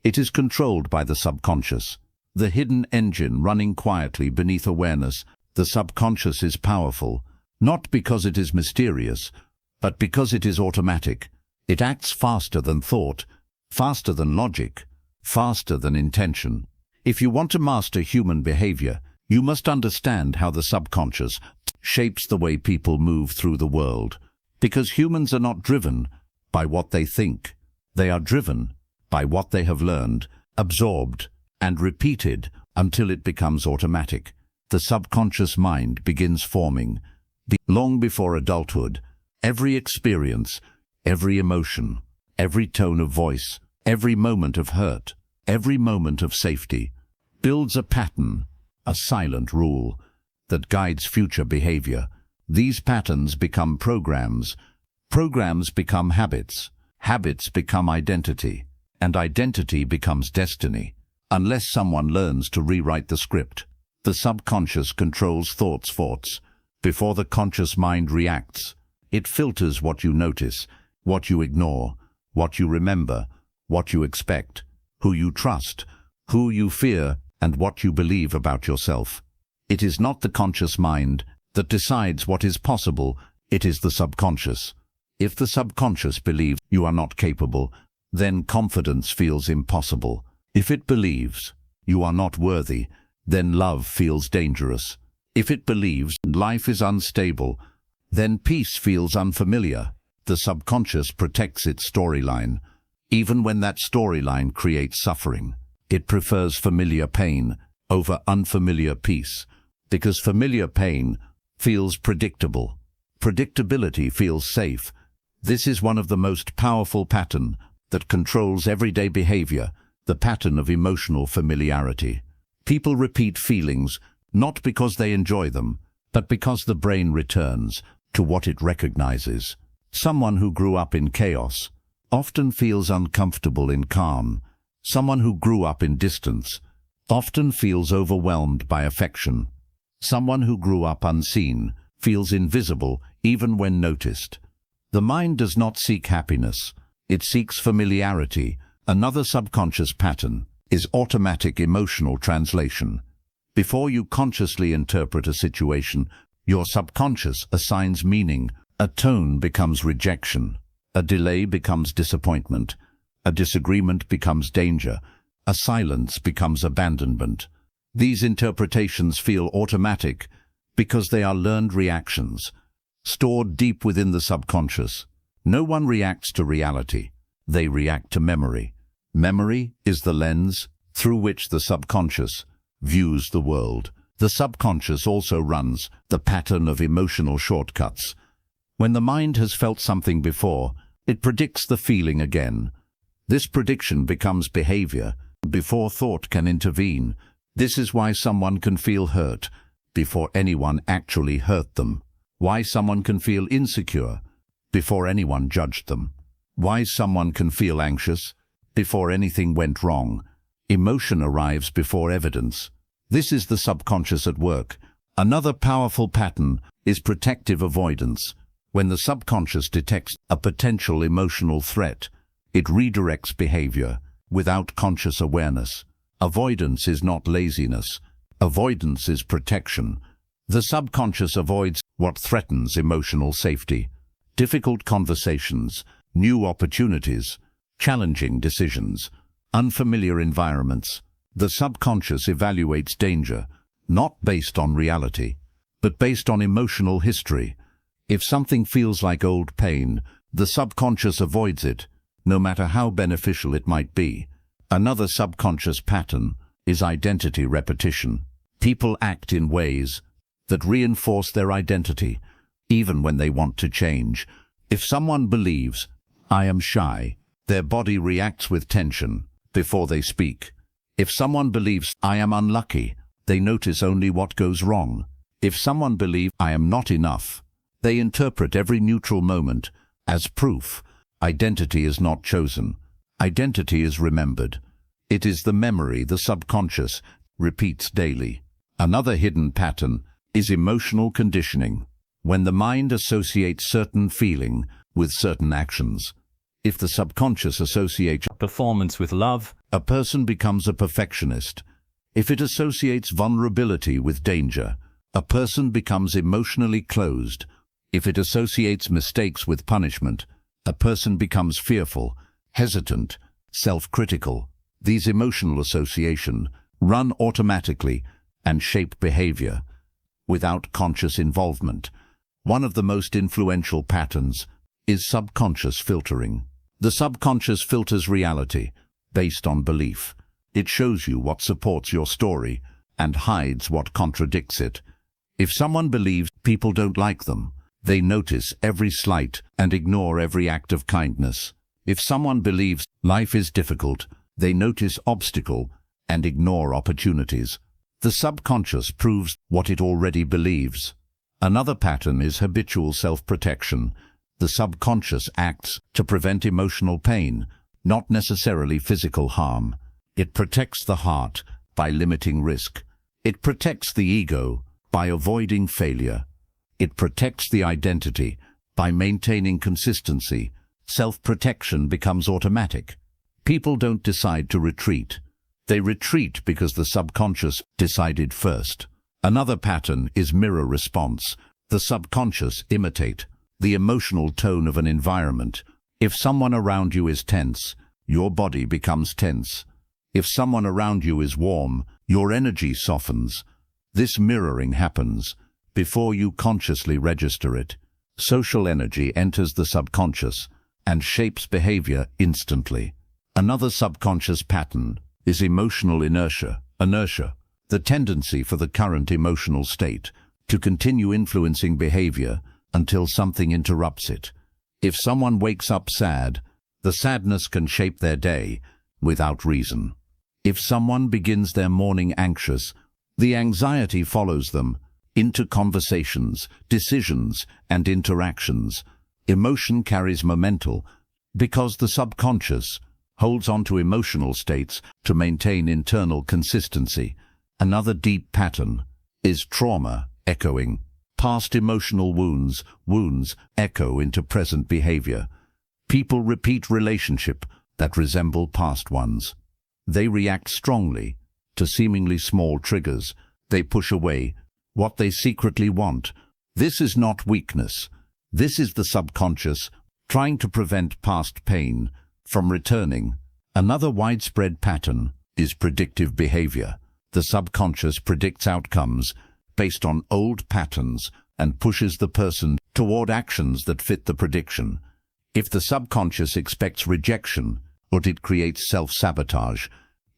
It is controlled by the subconscious, the hidden engine running quietly beneath awareness. The subconscious is powerful, not because it is mysterious, but because it is automatic. It acts faster than thought, faster than logic, faster than intention. If you want to master human behavior, you must understand how the subconscious shapes the way people move through the world. Because humans are not driven by what they think. They are driven by what they have learned, absorbed, and repeated until it becomes automatic. The subconscious mind begins forming long before adulthood. Every experience every emotion, every tone of voice, every moment of hurt, every moment of safety, builds a pattern, a silent rule, that guides future behavior. These patterns become programs, programs become habits, habits become identity, and identity becomes destiny. Unless someone learns to rewrite the script, the subconscious controls thoughts. Before the conscious mind reacts, it filters what you notice, what you ignore, what you remember, what you expect, who you trust, who you fear, and what you believe about yourself. It is not the conscious mind that decides what is possible, it is the subconscious. If the subconscious believes you are not capable, then confidence feels impossible. If it believes you are not worthy, then love feels dangerous. If it believes life is unstable, then peace feels unfamiliar. The subconscious protects its storyline, even when that storyline creates suffering. It prefers familiar pain over unfamiliar peace, because familiar pain feels predictable. Predictability feels safe. This is one of the most powerful patterns that controls everyday behavior, the pattern of emotional familiarity. People repeat feelings not because they enjoy them, but because the brain returns to what it recognizes. Someone who grew up in chaos often feels uncomfortable in calm. Someone who grew up in distance often feels overwhelmed by affection. Someone who grew up unseen feels invisible even when noticed. The mind does not seek happiness, it seeks familiarity. Another subconscious pattern is automatic emotional translation. Before you consciously interpret a situation, your subconscious assigns meaning. A tone becomes rejection, a delay becomes disappointment, a disagreement becomes danger, a silence becomes abandonment. These interpretations feel automatic because they are learned reactions, stored deep within the subconscious. No one reacts to reality, they react to memory. Memory is the lens through which the subconscious views the world. The subconscious also runs the pattern of emotional shortcuts. When the mind has felt something before, it predicts the feeling again. This prediction becomes behavior before thought can intervene. This is why someone can feel hurt before anyone actually hurt them. Why someone can feel insecure before anyone judged them. Why someone can feel anxious before anything went wrong. Emotion arrives before evidence. This is the subconscious at work. Another powerful pattern is protective avoidance. When the subconscious detects a potential emotional threat, it redirects behavior without conscious awareness. Avoidance is not laziness. Avoidance is protection. The subconscious avoids what threatens emotional safety. Difficult conversations, new opportunities, challenging decisions, unfamiliar environments. The subconscious evaluates danger, not based on reality, but based on emotional history. If something feels like old pain, the subconscious avoids it, no matter how beneficial it might be. Another subconscious pattern is identity repetition. People act in ways that reinforce their identity, even when they want to change. If someone believes, "I am shy," their body reacts with tension before they speak. If someone believes, "I am unlucky," they notice only what goes wrong. If someone believes, "I am not enough," they interpret every neutral moment as proof. Identity is not chosen. Identity is remembered. It is the memory the subconscious repeats daily. Another hidden pattern is emotional conditioning. When the mind associates certain feeling with certain actions, if the subconscious associates performance with love, a person becomes a perfectionist. If it associates vulnerability with danger, a person becomes emotionally closed. If it associates mistakes with punishment, a person becomes fearful, hesitant, self-critical. These emotional associations run automatically and shape behavior without conscious involvement. One of the most influential patterns is subconscious filtering. The subconscious filters reality based on belief. It shows you what supports your story and hides what contradicts it. If someone believes people don't like them, They notice every slight and ignore every act of kindness. If someone believes life is difficult, they notice obstacle and ignore opportunities. The subconscious proves what it already believes. Another pattern is habitual self-protection. The subconscious acts to prevent emotional pain, not necessarily physical harm. It protects the heart by limiting risk. It protects the ego by avoiding failure. It protects the identity by maintaining consistency. Self-protection becomes automatic. People don't decide to retreat. They retreat because the subconscious decided first. Another pattern is mirror response. The subconscious imitate the emotional tone of an environment. If someone around you is tense, your body becomes tense. If someone around you is warm, your energy softens. This mirroring happens before you consciously register it. Social energy enters the subconscious and shapes behavior instantly. Another subconscious pattern is emotional inertia. The tendency for the current emotional state to continue influencing behavior until something interrupts it. If someone wakes up sad, the sadness can shape their day without reason. If someone begins their morning anxious, the anxiety follows them into conversations, decisions, and interactions. Emotion carries momentum because the subconscious holds on to emotional states to maintain internal consistency. Another deep pattern is trauma echoing. Past emotional wounds echo into present behavior. People repeat relationships that resemble past ones. They react strongly to seemingly small triggers. They push away what they secretly want. This is not weakness. This is the subconscious trying to prevent past pain from returning. Another widespread pattern is predictive behavior. The subconscious predicts outcomes based on old patterns and pushes the person toward actions that fit the prediction. If the subconscious expects rejection, it creates self-sabotage.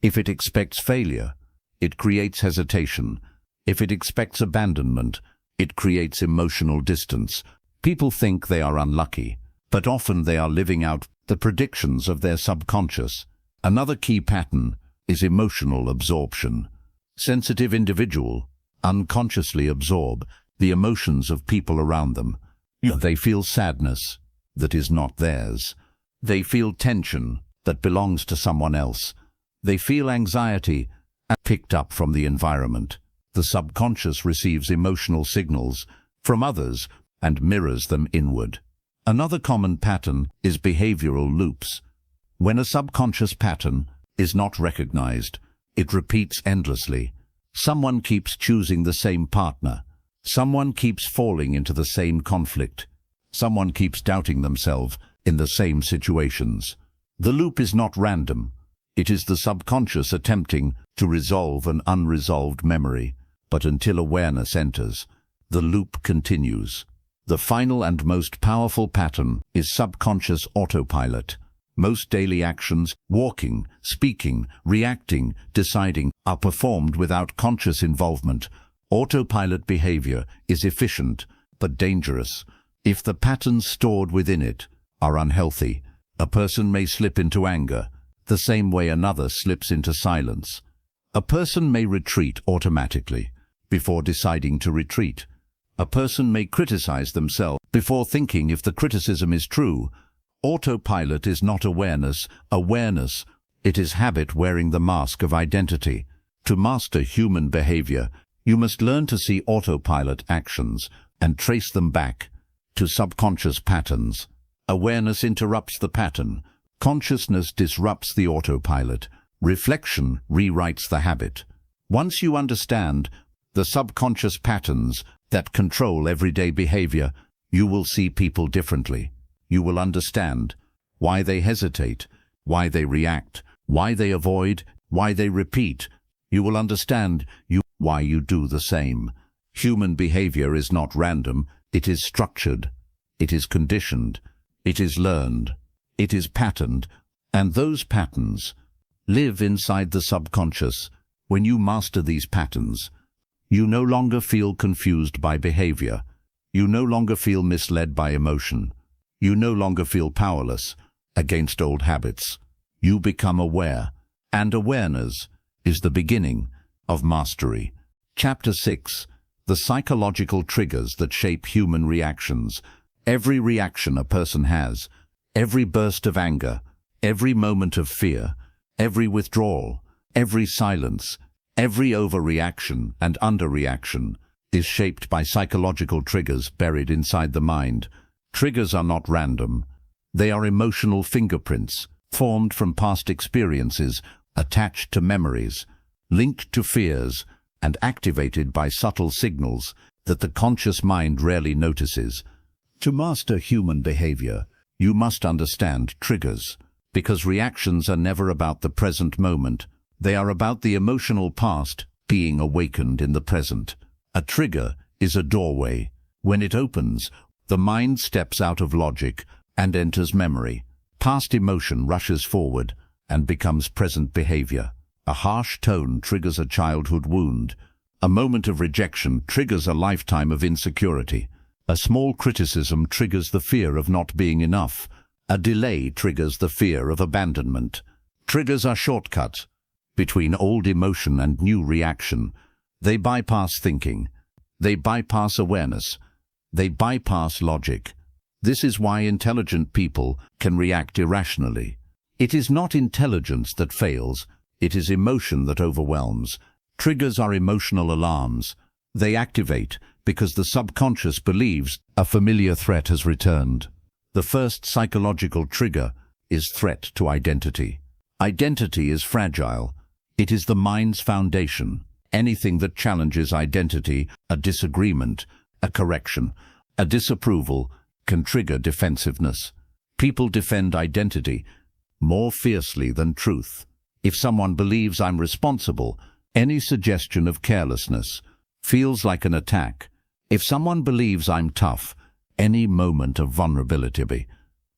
If it expects failure, it creates hesitation. If it expects abandonment, it creates emotional distance. People think they are unlucky, but often they are living out the predictions of their subconscious. Another key pattern is emotional absorption. Sensitive individuals unconsciously absorb the emotions of people around them. They feel sadness that is not theirs. They feel tension that belongs to someone else. They feel anxiety picked up from the environment. The subconscious receives emotional signals from others and mirrors them inward. Another common pattern is behavioral loops. When a subconscious pattern is not recognized, it repeats endlessly. Someone keeps choosing the same partner. Someone keeps falling into the same conflict. Someone keeps doubting themselves in the same situations. The loop is not random. It is the subconscious attempting to resolve an unresolved memory. But until awareness enters, the loop continues. The final and most powerful pattern is subconscious autopilot. Most daily actions, walking, speaking, reacting, deciding, are performed without conscious involvement. Autopilot behavior is efficient but dangerous. If the patterns stored within it are unhealthy, a person may slip into anger, the same way another slips into silence. A person may retreat automatically before deciding to retreat. A person may criticize themselves before thinking if the criticism is true. Autopilot is not awareness. It is habit wearing the mask of identity. To master human behavior, you must learn to see autopilot actions and trace them back to subconscious patterns. Awareness interrupts the pattern. Consciousness disrupts the autopilot. Reflection rewrites the habit. Once you understand the subconscious patterns that control everyday behavior, you will see people differently. You will understand why they hesitate, why they react, why they avoid, why they repeat. You will understand why you do the same. Human behavior is not random. It is structured. It is conditioned. It is learned. It is patterned. And those patterns live inside the subconscious. When you master these patterns, you no longer feel confused by behavior. You no longer feel misled by emotion. You no longer feel powerless against old habits. You become aware, and awareness is the beginning of mastery. Chapter 6. The psychological triggers that shape human reactions. Every reaction a person has, every burst of anger, every moment of fear, every withdrawal, every silence, every overreaction and underreaction is shaped by psychological triggers buried inside the mind. Triggers are not random. They are emotional fingerprints formed from past experiences, attached to memories, linked to fears, and activated by subtle signals that the conscious mind rarely notices. To master human behavior, you must understand triggers, because reactions are never about the present moment. They are about the emotional past being awakened in the present. A trigger is a doorway. When it opens, the mind steps out of logic and enters memory. Past emotion rushes forward and becomes present behavior. A harsh tone triggers a childhood wound. A moment of rejection triggers a lifetime of insecurity. A small criticism triggers the fear of not being enough. A delay triggers the fear of abandonment. Triggers are shortcuts between old emotion and new reaction. They bypass thinking. They bypass awareness. They bypass logic. This is why intelligent people can react irrationally. It is not intelligence that fails, it is emotion that overwhelms. Triggers are emotional alarms. They activate because the subconscious believes a familiar threat has returned. The first psychological trigger is threat to identity. Identity is fragile. It is the mind's foundation. Anything that challenges identity, a disagreement, a correction, a disapproval, can trigger defensiveness. People defend identity more fiercely than truth. If someone believes I'm responsible, any suggestion of carelessness feels like an attack. If someone believes I'm tough, any moment of vulnerability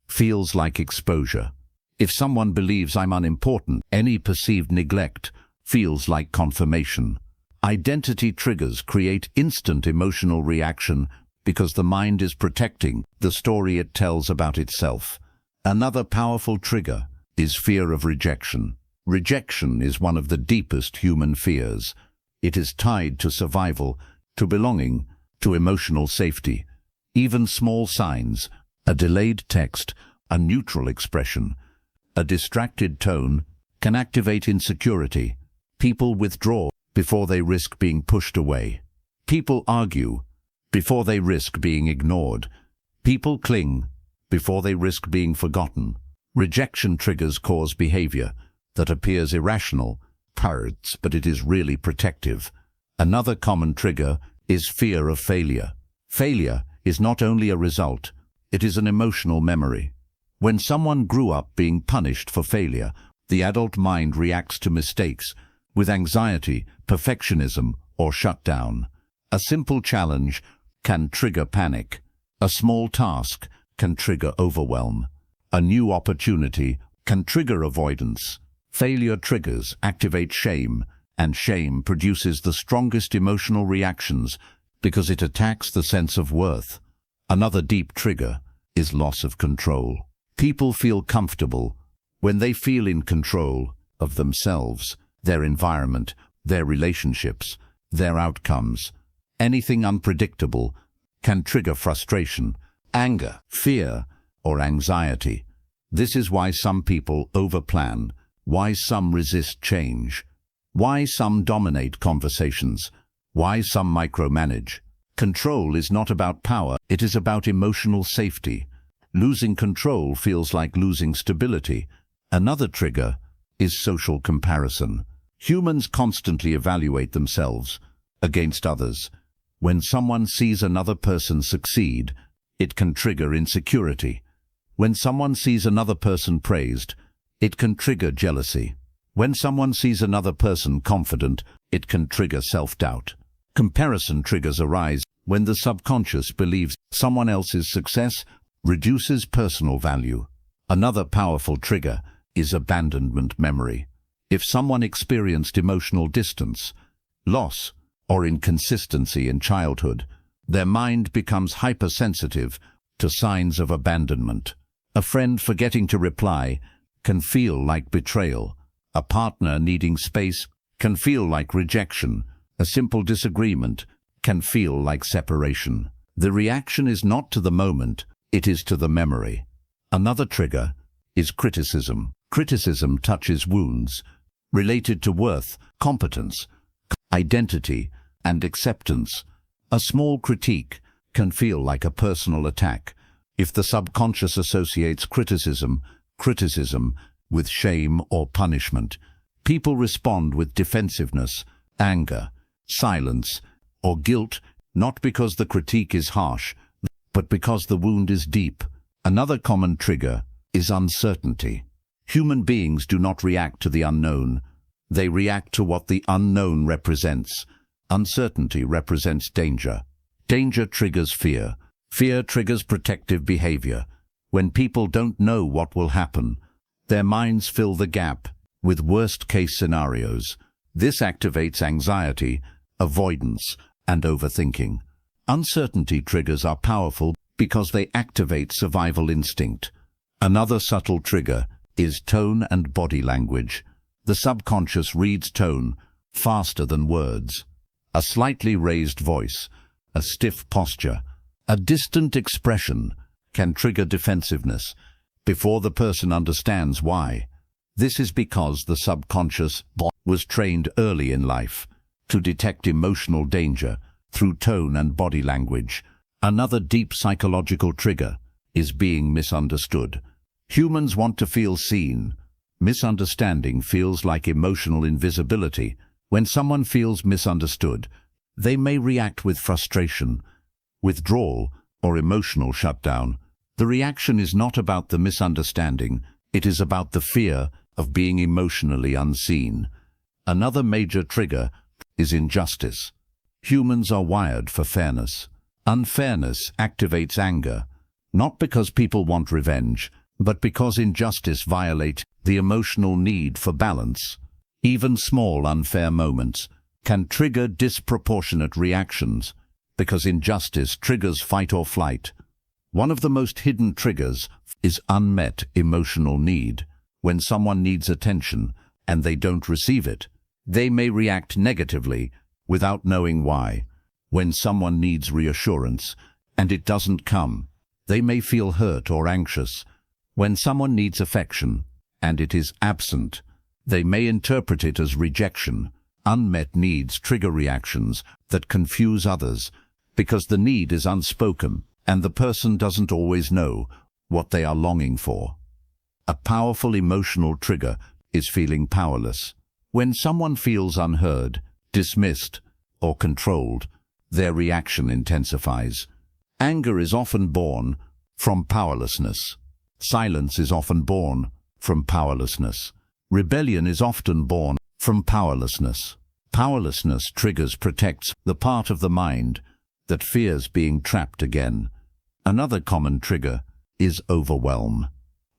feels like exposure. If someone believes I'm unimportant, any perceived neglect feels like confirmation. Identity triggers create instant emotional reaction because the mind is protecting the story it tells about itself. Another powerful trigger is fear of rejection. Rejection is one of the deepest human fears. It is tied to survival, to belonging, to emotional safety. Even small signs, a delayed text, a neutral expression, a distracted tone, can activate insecurity. People withdraw before they risk being pushed away. People argue before they risk being ignored. People cling before they risk being forgotten. Rejection triggers cause behavior that appears irrational, but it is really protective. Another common trigger is fear of failure. Failure is not only a result, it is an emotional memory. When someone grew up being punished for failure, the adult mind reacts to mistakes with anxiety, perfectionism, or shutdown. A simple challenge can trigger panic. A small task can trigger overwhelm. A new opportunity can trigger avoidance. Failure triggers activate shame, and shame produces the strongest emotional reactions because it attacks the sense of worth. Another deep trigger is loss of control. People feel comfortable when they feel in control of themselves, their environment, their relationships, their outcomes. Anything unpredictable can trigger frustration, anger, fear, or anxiety. This is why some people overplan, why some resist change, why some dominate conversations, why some micromanage. Control is not about power, it is about emotional safety. Losing control feels like losing stability. Another trigger is social comparison. Humans constantly evaluate themselves against others. When someone sees another person succeed, it can trigger insecurity. When someone sees another person praised, it can trigger jealousy. When someone sees another person confident, it can trigger self-doubt. Comparison triggers arise when the subconscious believes someone else's success reduces personal value. Another powerful trigger is abandonment memory. If someone experienced emotional distance, loss, or inconsistency in childhood, Their mind becomes hypersensitive to signs of abandonment. A friend forgetting to reply can feel like betrayal. A partner needing space can feel like rejection. A simple disagreement can feel like separation. The reaction is not to the moment, it is to the memory. Another trigger is criticism. Criticism touches wounds related to worth, competence, identity, and acceptance. A small critique can feel like a personal attack. If the subconscious associates criticism with shame or punishment, people respond with defensiveness, anger, silence, or guilt, not because the critique is harsh, but because the wound is deep. Another common trigger is uncertainty. Human beings do not react to the unknown. They react to what the unknown represents. Uncertainty represents danger. Danger triggers fear. Fear triggers protective behavior. When people don't know what will happen, their minds fill the gap with worst-case scenarios. This activates anxiety, avoidance, and overthinking. Uncertainty triggers are powerful because they activate survival instinct. Another subtle trigger is tone and body language. The subconscious reads tone faster than words. A slightly raised voice, a stiff posture, a distant expression can trigger defensiveness before the person understands why. This is because the subconscious was trained early in life to detect emotional danger through tone and body language. Another deep psychological trigger is being misunderstood. Humans want to feel seen. Misunderstanding feels like emotional invisibility. When someone feels misunderstood, they may react with frustration, withdrawal, or emotional shutdown. The reaction is not about the misunderstanding, it is about the fear of being emotionally unseen. Another major trigger is injustice. Humans are wired for fairness. Unfairness activates anger, not because people want revenge, but because injustice violates the emotional need for balance. Even small unfair moments can trigger disproportionate reactions because injustice triggers fight or flight. One of the most hidden triggers is unmet emotional need. When someone needs attention and they don't receive it, they may react negatively without knowing why. When someone needs reassurance and it doesn't come, they may feel hurt or anxious. When someone needs affection and it is absent, they may interpret it as rejection. Unmet needs trigger reactions that confuse others because the need is unspoken and the person doesn't always know what they are longing for. A powerful emotional trigger is feeling powerless. When someone feels unheard, dismissed, or controlled, their reaction intensifies. Anger is often born from powerlessness. Silence is often born from powerlessness. Rebellion is often born from powerlessness. Powerlessness protects the part of the mind that fears being trapped again. Another common trigger is overwhelm.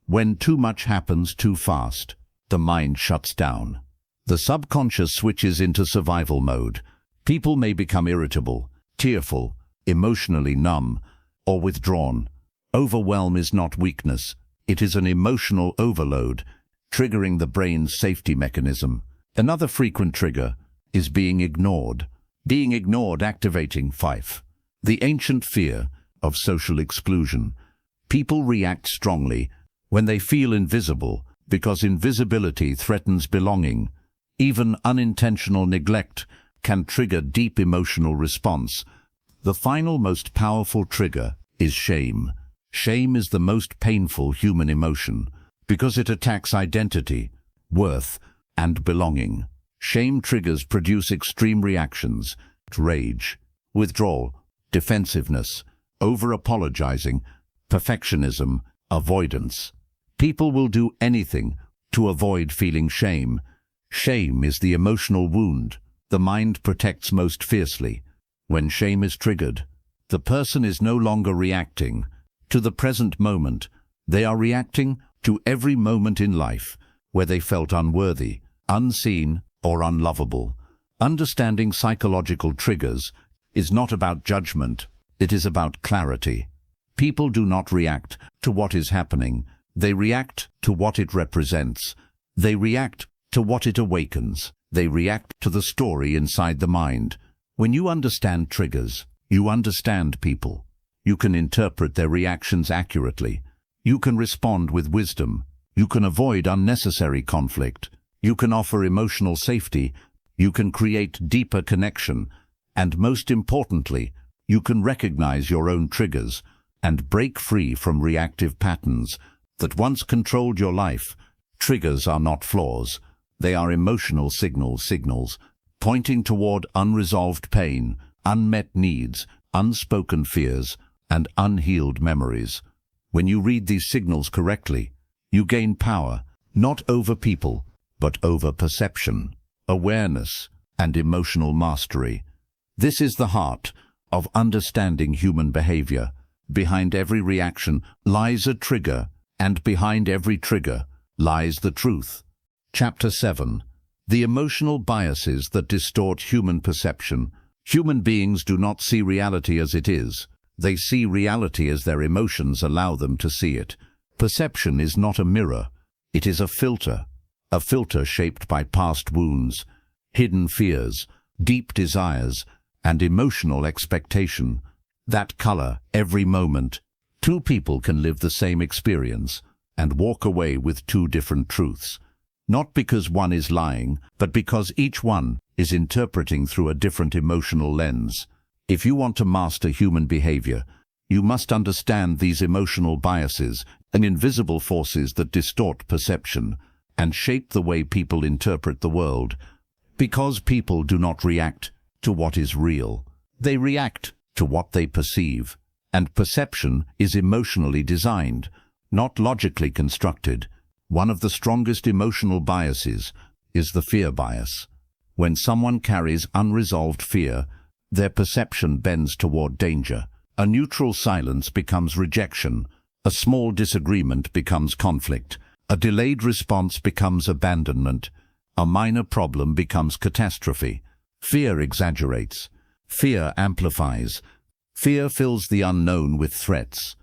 When too much happens too fast, the mind shuts down. The subconscious switches into survival mode. People may become irritable, tearful, emotionally numb, or withdrawn. Overwhelm is not weakness. It is an emotional overload, triggering the brain's safety mechanism. Another frequent trigger is being ignored. Being ignored activating FIFE, the ancient fear of social exclusion. People react strongly when they feel invisible because invisibility threatens belonging. Even unintentional neglect can trigger deep emotional response. The final most powerful trigger is shame. Shame is the most painful human emotion because it attacks identity, worth, and belonging. Shame triggers produce extreme reactions: rage, withdrawal, defensiveness, over-apologizing, perfectionism, avoidance. People will do anything to avoid feeling shame. Shame is the emotional wound the mind protects most fiercely. When shame is triggered, the person is no longer reacting to the present moment. They are reacting to every moment in life where they felt unworthy, unseen, or unlovable. Understanding psychological triggers is not about judgment, it is about clarity. People do not react to what is happening. They react to what it represents. They react to what it awakens. They react to the story inside the mind. When you understand triggers, you understand people. You can interpret their reactions accurately. You can respond with wisdom. You can avoid unnecessary conflict. You can offer emotional safety. You can create deeper connection. And most importantly, you can recognize your own triggers and break free from reactive patterns that once controlled your life. Triggers are not flaws. They are emotional signals pointing toward unresolved pain, unmet needs, unspoken fears, and unhealed memories. When you read these signals correctly, you gain power, not over people, but over perception, awareness, and emotional mastery. This is the heart of understanding human behavior. Behind every reaction lies a trigger, and behind every trigger lies the truth. Chapter 7. The emotional biases that distort human perception. Human beings do not see reality as it is. They see reality as their emotions allow them to see it. Perception is not a mirror. It is a filter shaped by past wounds, hidden fears, deep desires, and emotional expectation that color every moment. Two people can live the same experience and walk away with two different truths. Not because one is lying, but because each one is interpreting through a different emotional lens. If you want to master human behavior, you must understand these emotional biases and invisible forces that distort perception and shape the way people interpret the world. Because people do not react to what is real, they react to what they perceive. And perception is emotionally designed, not logically constructed. One of the strongest emotional biases is the fear bias. When someone carries unresolved fear, their perception bends toward danger. A neutral silence becomes rejection. A small disagreement becomes conflict. A delayed response becomes abandonment. A minor problem becomes catastrophe. Fear exaggerates. Fear amplifies. Fear fills the unknown with threats.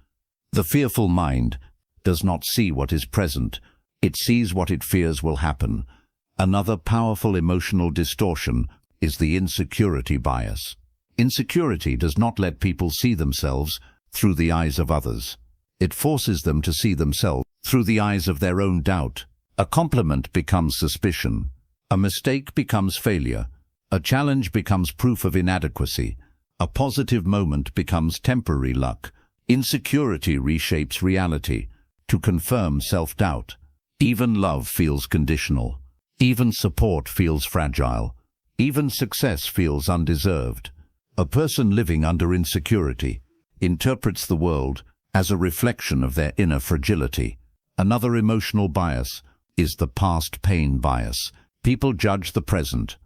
The fearful mind does not see what is present. It sees what it fears will happen. Another powerful emotional distortion is the insecurity bias. Insecurity does not let people see themselves through the eyes of others. It forces them to see themselves through the eyes of their own doubt. A compliment becomes suspicion. A mistake becomes failure. A challenge becomes proof of inadequacy. A positive moment becomes temporary luck. Insecurity reshapes reality to confirm self-doubt. Even love feels conditional. Even support feels fragile. Even success feels undeserved. A person living under insecurity interprets the world as a reflection of their inner fragility. Another emotional bias is the past pain bias. People judge the present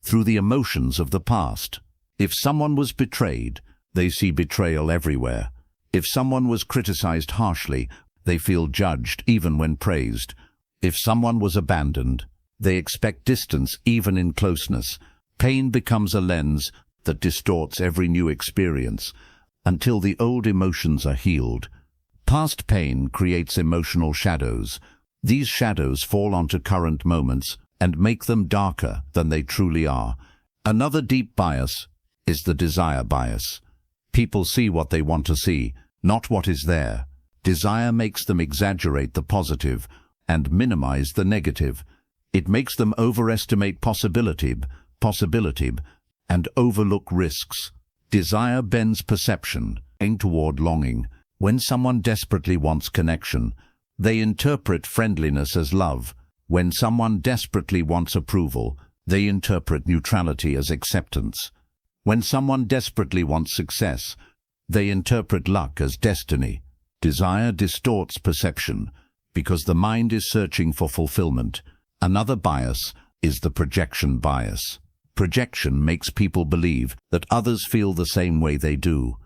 through the emotions of the past. If someone was betrayed, they see betrayal everywhere. If someone was criticized harshly, they feel judged even when praised. If someone was abandoned, they expect distance even in closeness. Pain becomes a lens that distorts every new experience until the old emotions are healed. Past pain creates emotional shadows. These shadows fall onto current moments and make them darker than they truly are. Another deep bias is the desire bias. People see what they want to see, not what is there. Desire makes them exaggerate the positive and minimize the negative. It makes them overestimate possibility, and overlook risks. Desire bends perception toward longing. When someone desperately wants connection, they interpret friendliness as love. When someone desperately wants approval, they interpret neutrality as acceptance. When someone desperately wants success, they interpret luck as destiny. Desire distorts perception because the mind is searching for fulfillment. Another bias is the projection bias. Projection makes people believe that others feel the same way they do.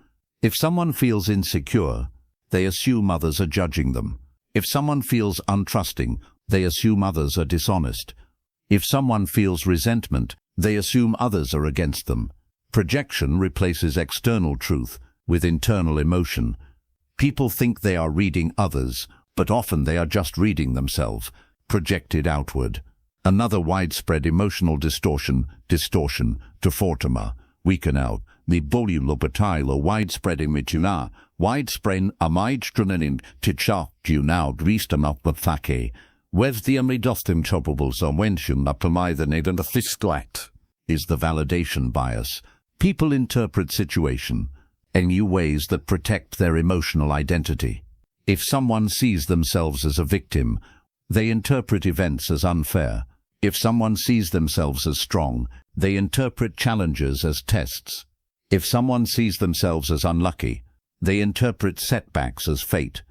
If someone feels insecure, they assume others are judging them. If someone feels untrusting, they assume others are dishonest. If someone feels resentment, they assume others are against them. Projection replaces external truth with internal emotion. People think they are reading others, but often they are just reading themselves, projected outward. Another widespread emotional distortion, to fortuma, weaken out, the bolulobatailo widespread imagina, widespread amaidstrunanin ticha junau dristamapwathake, wes the amidostim chopables on wenshum apamai and the fistlat, is the validation bias. People interpret situation in new ways that protect their emotional identity. If someone sees themselves as a victim, they interpret events as unfair. If someone sees themselves as strong, they interpret challenges as tests. If someone sees themselves as unlucky, they interpret setbacks as fate.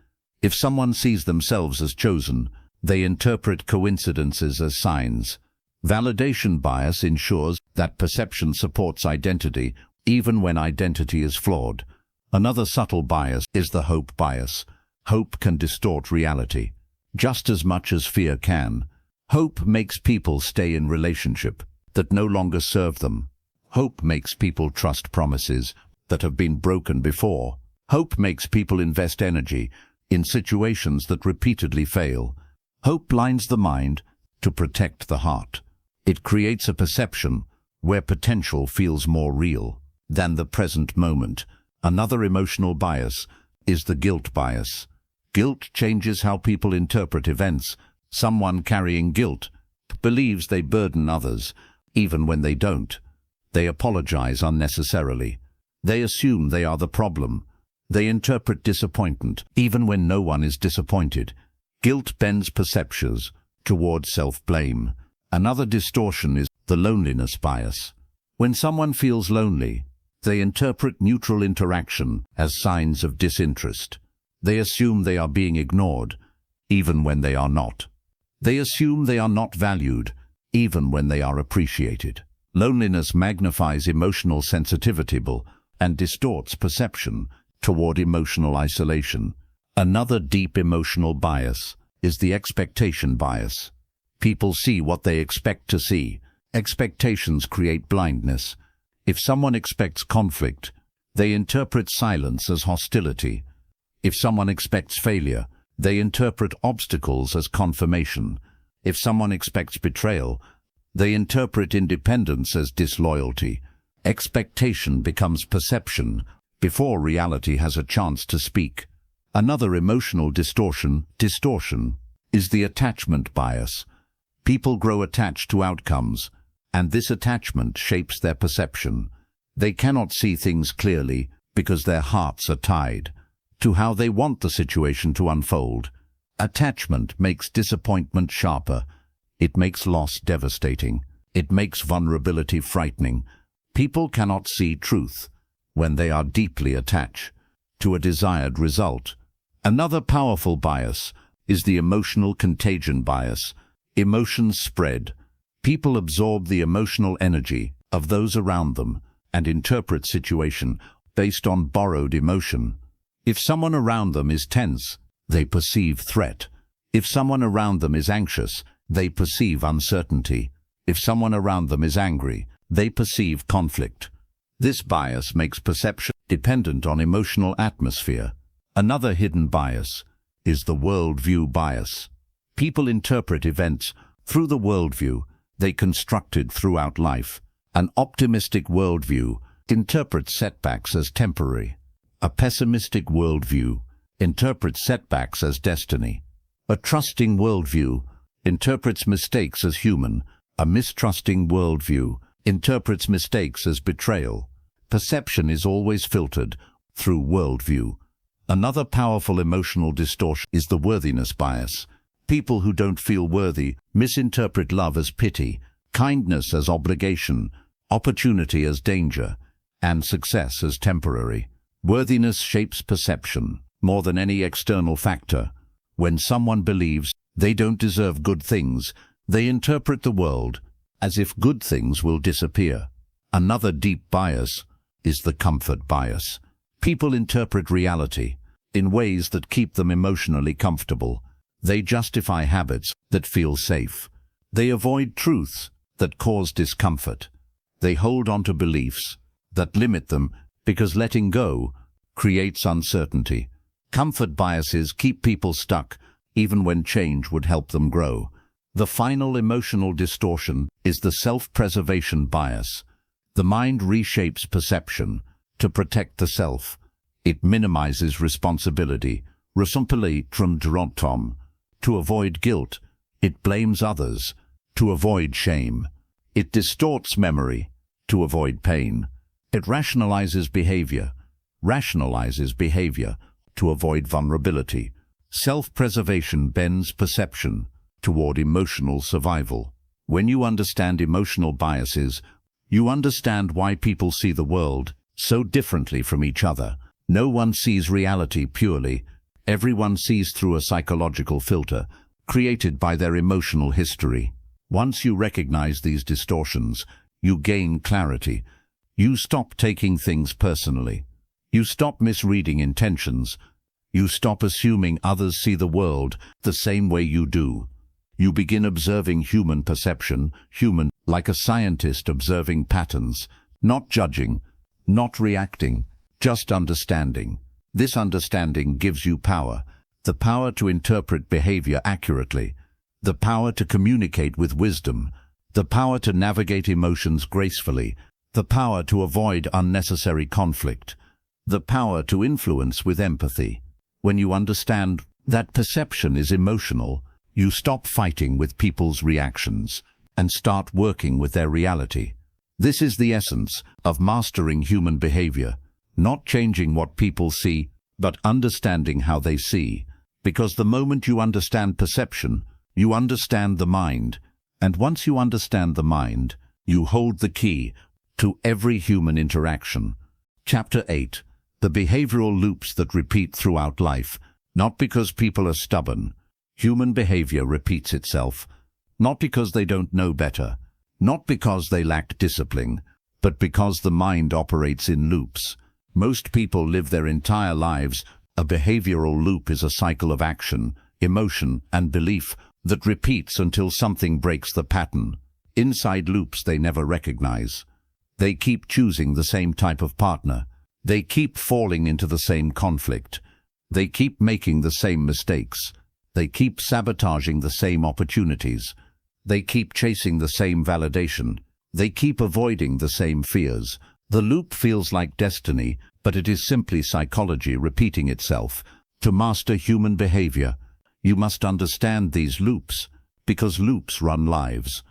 If someone sees themselves as chosen, they interpret coincidences as signs. Validation bias ensures that perception supports identity, even when identity is flawed. Another subtle bias is the hope bias. Hope can distort reality, just as much as fear can. Hope makes people stay in relationships that no longer serve them. Hope makes people trust promises that have been broken before. Hope makes people invest energy in situations that repeatedly fail. Hope blinds the mind to protect the heart. It creates a perception where potential feels more real than the present moment. Another emotional bias is the guilt bias. Guilt changes how people interpret events. Someone carrying guilt believes they burden others, even when they don't. They apologize unnecessarily. They assume they are the problem. They interpret disappointment, even when no one is disappointed. Guilt bends perceptions towards self-blame. Another distortion is the loneliness bias. When someone feels lonely, they interpret neutral interaction as signs of disinterest. They assume they are being ignored, even when they are not. They assume they are not valued, even when they are appreciated. Loneliness magnifies emotional sensitivity and distorts perception toward emotional isolation. Another deep emotional bias is the expectation bias. People see what they expect to see. Expectations create blindness. If someone expects conflict, they interpret silence as hostility. If someone expects failure, they interpret obstacles as confirmation. If someone expects betrayal, they interpret independence as disloyalty. Expectation becomes perception before reality has a chance to speak. Another emotional distortion is the attachment bias. People grow attached to outcomes, and this attachment shapes their perception. They cannot see things clearly because their hearts are tied to how they want the situation to unfold. Attachment makes disappointment sharper. It makes loss devastating. It makes vulnerability frightening. People cannot see truth when they are deeply attached to a desired result. Another powerful bias is the emotional contagion bias. Emotions spread. People absorb the emotional energy of those around them and interpret situation based on borrowed emotion. If someone around them is tense, they perceive threat. If someone around them is anxious, they perceive uncertainty. If someone around them is angry, they perceive conflict. This bias makes perception dependent on emotional atmosphere. Another hidden bias is the worldview bias. People interpret events through the worldview they constructed throughout life. An optimistic worldview interprets setbacks as temporary. A pessimistic worldview interprets setbacks as destiny. A trusting worldview interprets mistakes as human. A mistrusting worldview interprets mistakes as betrayal. Perception is always filtered through worldview. Another powerful emotional distortion is the worthiness bias. People who don't feel worthy misinterpret love as pity, kindness as obligation, opportunity as danger, and success as temporary. Worthiness shapes perception more than any external factor. When someone believes they don't deserve good things, they interpret the world as if good things will disappear. Another deep bias is the comfort bias. People interpret reality in ways that keep them emotionally comfortable. They justify habits that feel safe. They avoid truths that cause discomfort. They hold on to beliefs that limit them because letting go creates uncertainty. Comfort biases keep people stuck, even when change would help them grow. The final emotional distortion is the self-preservation bias. The mind reshapes perception to protect the self. It minimizes responsibility, to avoid guilt. It blames others, to avoid shame. It distorts memory, to avoid pain. It rationalizes behavior, to avoid vulnerability. Self-preservation bends perception toward emotional survival. When you understand emotional biases, you understand why people see the world so differently from each other. No one sees reality purely. Everyone sees through a psychological filter created by their emotional history. Once you recognize these distortions, you gain clarity. You stop taking things personally. You stop misreading intentions. You stop assuming others see the world the same way you do. You begin observing human perception, like a scientist observing patterns, not judging, not reacting, just understanding. This understanding gives you power, the power to interpret behavior accurately, the power to communicate with wisdom, the power to navigate emotions gracefully, the power to avoid unnecessary conflict, the power to influence with empathy. When you understand that perception is emotional, you stop fighting with people's reactions and start working with their reality. This is the essence of mastering human behavior, not changing what people see, but understanding how they see. Because the moment you understand perception, you understand the mind, and once you understand the mind, you hold the key to every human interaction. Chapter 8. The behavioral loops that repeat throughout life. Not because people are stubborn. Human behavior repeats itself. Not because they don't know better. Not because they lack discipline, but because the mind operates in loops. Most people live their entire lives. A behavioral loop is a cycle of action, emotion, and belief that repeats until something breaks the pattern. Inside loops they never recognize. They keep choosing the same type of partner. They keep falling into the same conflict. They keep making the same mistakes. They keep sabotaging the same opportunities. They keep chasing the same validation. They keep avoiding the same fears. The loop feels like destiny, but it is simply psychology repeating itself. To master human behavior, you must understand these loops, because loops run lives.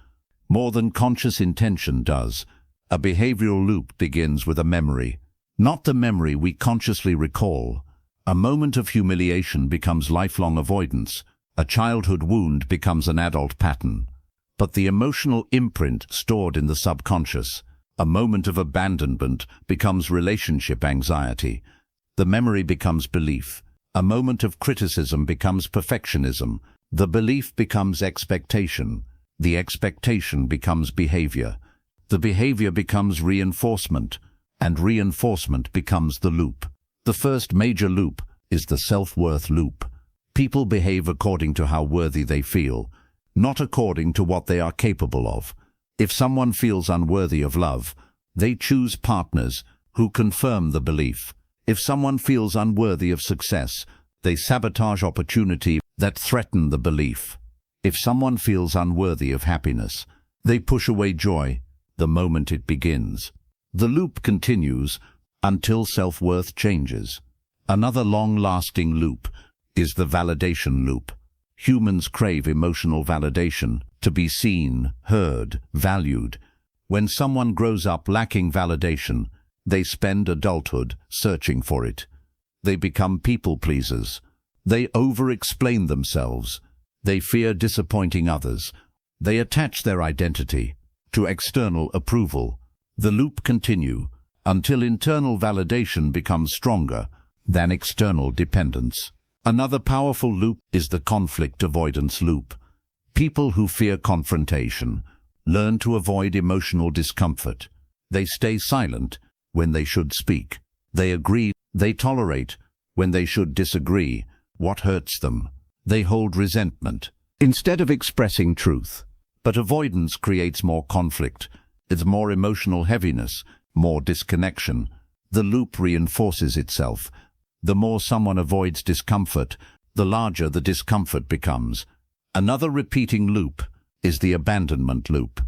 More than conscious intention does. A behavioral loop begins with a memory. Not the memory we consciously recall. A moment of humiliation becomes lifelong avoidance. A childhood wound becomes an adult pattern. But the emotional imprint stored in the subconscious. A moment of abandonment becomes relationship anxiety. The memory becomes belief. A moment of criticism becomes perfectionism. The belief becomes expectation. The expectation becomes behavior. The behavior becomes reinforcement, and reinforcement becomes the loop. The first major loop is the self-worth loop. People behave according to how worthy they feel, not according to what they are capable of. If someone feels unworthy of love, they choose partners who confirm the belief. If someone feels unworthy of success, they sabotage opportunity that threaten the belief. If someone feels unworthy of happiness, they push away joy the moment it begins. The loop continues until self-worth changes. Another long-lasting loop is the validation loop. Humans crave emotional validation, to be seen, heard, valued. When someone grows up lacking validation, they spend adulthood searching for it. They become people-pleasers. They over-explain themselves. They fear disappointing others. They attach their identity to external approval. The loop continues until internal validation becomes stronger than external dependence. Another powerful loop is the conflict avoidance loop. People who fear confrontation learn to avoid emotional discomfort. They stay silent when they should speak. They agree, they tolerate when they should disagree. What hurts them? They hold resentment instead of expressing truth. But avoidance creates more conflict. It's more emotional heaviness, more disconnection. The loop reinforces itself. The more someone avoids discomfort, the larger the discomfort becomes. Another repeating loop is the abandonment loop.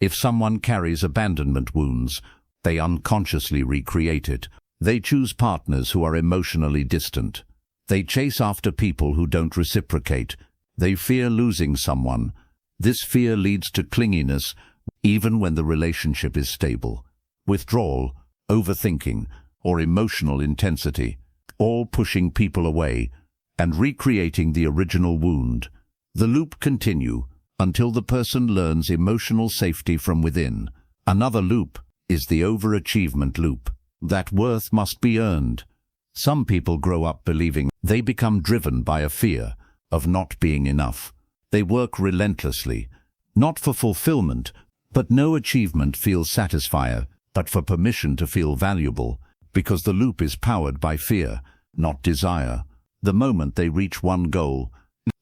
If someone carries abandonment wounds, they unconsciously recreate it. They choose partners who are emotionally distant. They chase after people who don't reciprocate. They fear losing someone. This fear leads to clinginess, even when the relationship is stable. Withdrawal, overthinking, or emotional intensity, all pushing people away and recreating the original wound. The loop continue until the person learns emotional safety from within. Another loop is the overachievement loop. That worth must be earned. Some people grow up believing they become driven by a fear of not being enough. They work relentlessly, not for fulfillment, but no achievement feels satisfying, but for permission to feel valuable, because the loop is powered by fear, not desire. The moment they reach one goal,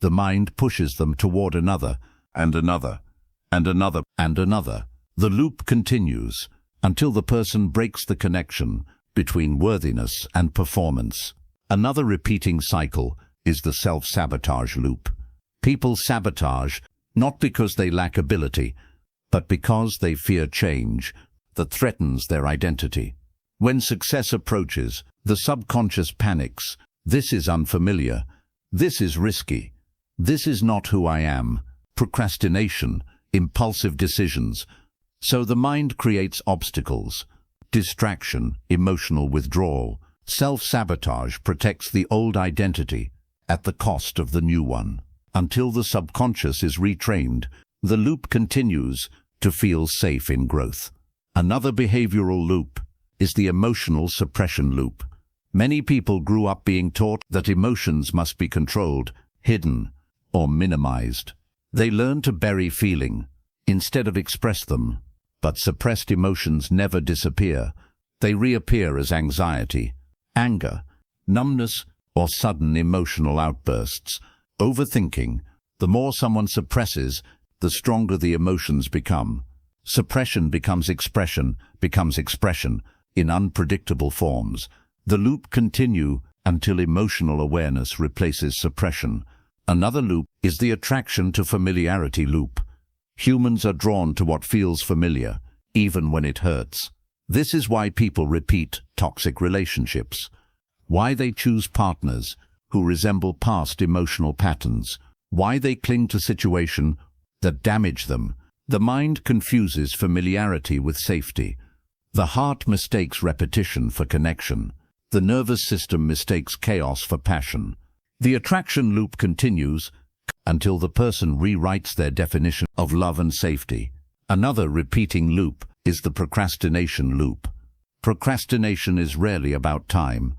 the mind pushes them toward another, and another, and another, and another. The loop continues until the person breaks the connection between worthiness and performance. Another repeating cycle is the self-sabotage loop. People sabotage not because they lack ability, but because they fear change that threatens their identity. When success approaches, the subconscious panics. This is unfamiliar. This is risky. This is not who I am. Procrastination, impulsive decisions. So the mind creates obstacles. Distraction, emotional withdrawal. Self-sabotage protects the old identity at the cost of the new one. Until the subconscious is retrained, the loop continues to feel safe in growth. Another behavioral loop is the emotional suppression loop. Many people grew up being taught that emotions must be controlled, hidden, or minimized. They learn to bury feeling instead of express them. But suppressed emotions never disappear. They reappear as anxiety, anger, numbness, or sudden emotional outbursts. Overthinking. The more someone suppresses, the stronger the emotions become. Suppression becomes expression in unpredictable forms. The loop continues until emotional awareness replaces suppression. Another loop is the attraction to familiarity loop. Humans are drawn to what feels familiar, even when it hurts. This is why people repeat toxic relationships, why they choose partners who resemble past emotional patterns, why they cling to situations that damage them. The mind confuses familiarity with safety. The heart mistakes repetition for connection. The nervous system mistakes chaos for passion. The attraction loop continues until the person rewrites their definition of love and safety. Another repeating loop is the procrastination loop. Procrastination is rarely about time.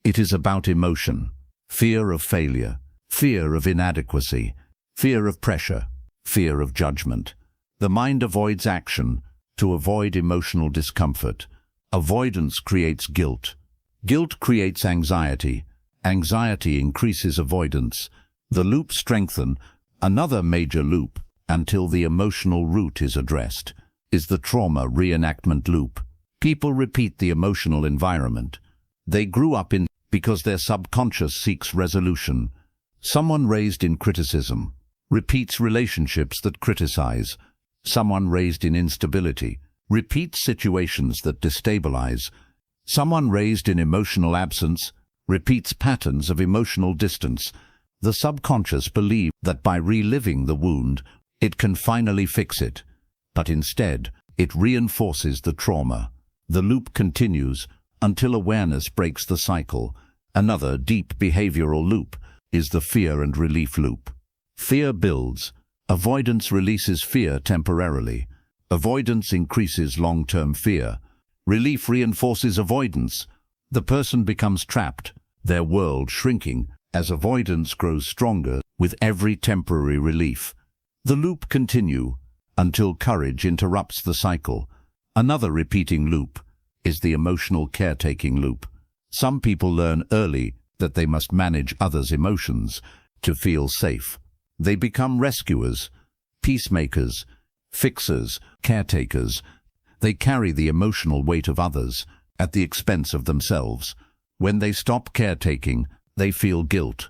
It is about emotion, fear of failure, fear of inadequacy, fear of pressure, fear of judgment. The mind avoids action to avoid emotional discomfort. Avoidance creates guilt. Guilt creates anxiety. Anxiety increases avoidance. The loop strengthens. Another major loop, until the emotional root is addressed, is the trauma reenactment loop. People repeat the emotional environment they grew up in because their subconscious seeks resolution. Someone raised in criticism repeats relationships that criticize. Someone raised in instability repeats situations that destabilize. Someone raised in emotional absence repeats patterns of emotional distance. The subconscious believes that by reliving the wound, it can finally fix it, but instead, it reinforces the trauma. The loop continues until awareness breaks the cycle. Another deep behavioral loop is the fear and relief loop. Fear builds. Avoidance releases fear temporarily. Avoidance increases long-term fear. Relief reinforces avoidance. The person becomes trapped, their world shrinking, as avoidance grows stronger with every temporary relief. The loop continues until courage interrupts the cycle. Another repeating loop is the emotional caretaking loop. Some people learn early that they must manage others' emotions to feel safe. They become rescuers, peacemakers, fixers, caretakers. They carry the emotional weight of others, at the expense of themselves. When they stop caretaking, they feel guilt.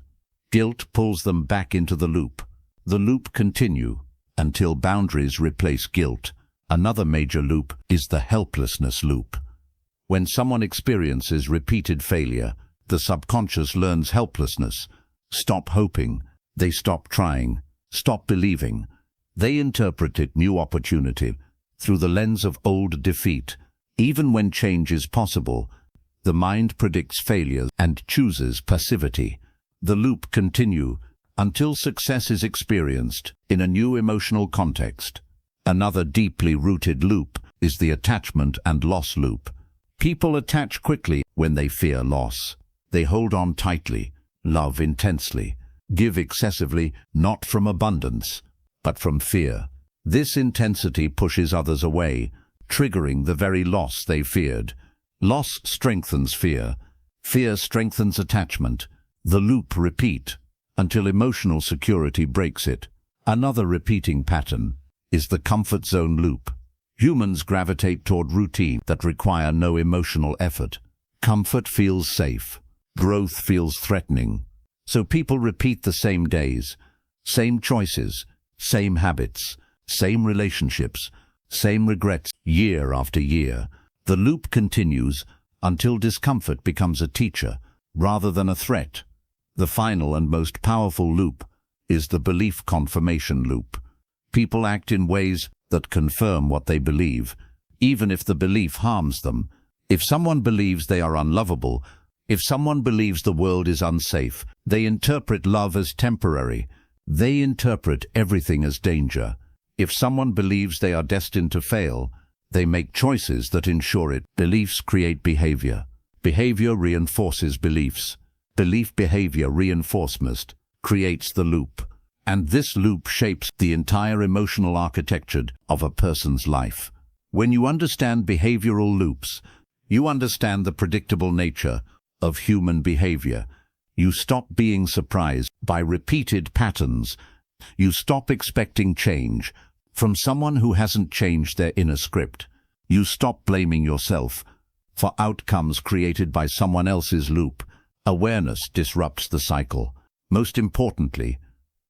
Guilt pulls them back into the loop. The loop continues until boundaries replace guilt. Another major loop is the helplessness loop. When someone experiences repeated failure, the subconscious learns helplessness. Stop hoping. They stop trying. Stop believing. They interpret new opportunity through the lens of old defeat. Even when change is possible, the mind predicts failure and chooses passivity. The loop continues until success is experienced in a new emotional context. Another deeply rooted loop is the attachment and loss loop. People attach quickly when they fear loss. They hold on tightly, love intensely, give excessively, not from abundance, but from fear. This intensity pushes others away, triggering the very loss they feared. Loss strengthens fear. Fear strengthens attachment. The loop repeats until emotional security breaks it. Another repeating pattern is the comfort zone loop. Humans gravitate toward routine that require no emotional effort. Comfort feels safe. Growth feels threatening. So people repeat the same days, same choices, same habits, same relationships, same regrets year after year. The loop continues until discomfort becomes a teacher rather than a threat. The final and most powerful loop is the belief confirmation loop. People act in ways that confirm what they believe, even if the belief harms them. If someone believes they are unlovable, if someone believes the world is unsafe, they interpret love as temporary. They interpret everything as danger. If someone believes they are destined to fail, they make choices that ensure it. Beliefs create behavior. Behavior reinforces beliefs. Belief-behavior reinforcement creates the loop. And this loop shapes the entire emotional architecture of a person's life. When you understand behavioral loops, you understand the predictable nature of human behavior. You stop being surprised by repeated patterns. You stop expecting change from someone who hasn't changed their inner script. You stop blaming yourself for outcomes created by someone else's loop. Awareness disrupts the cycle. Most importantly,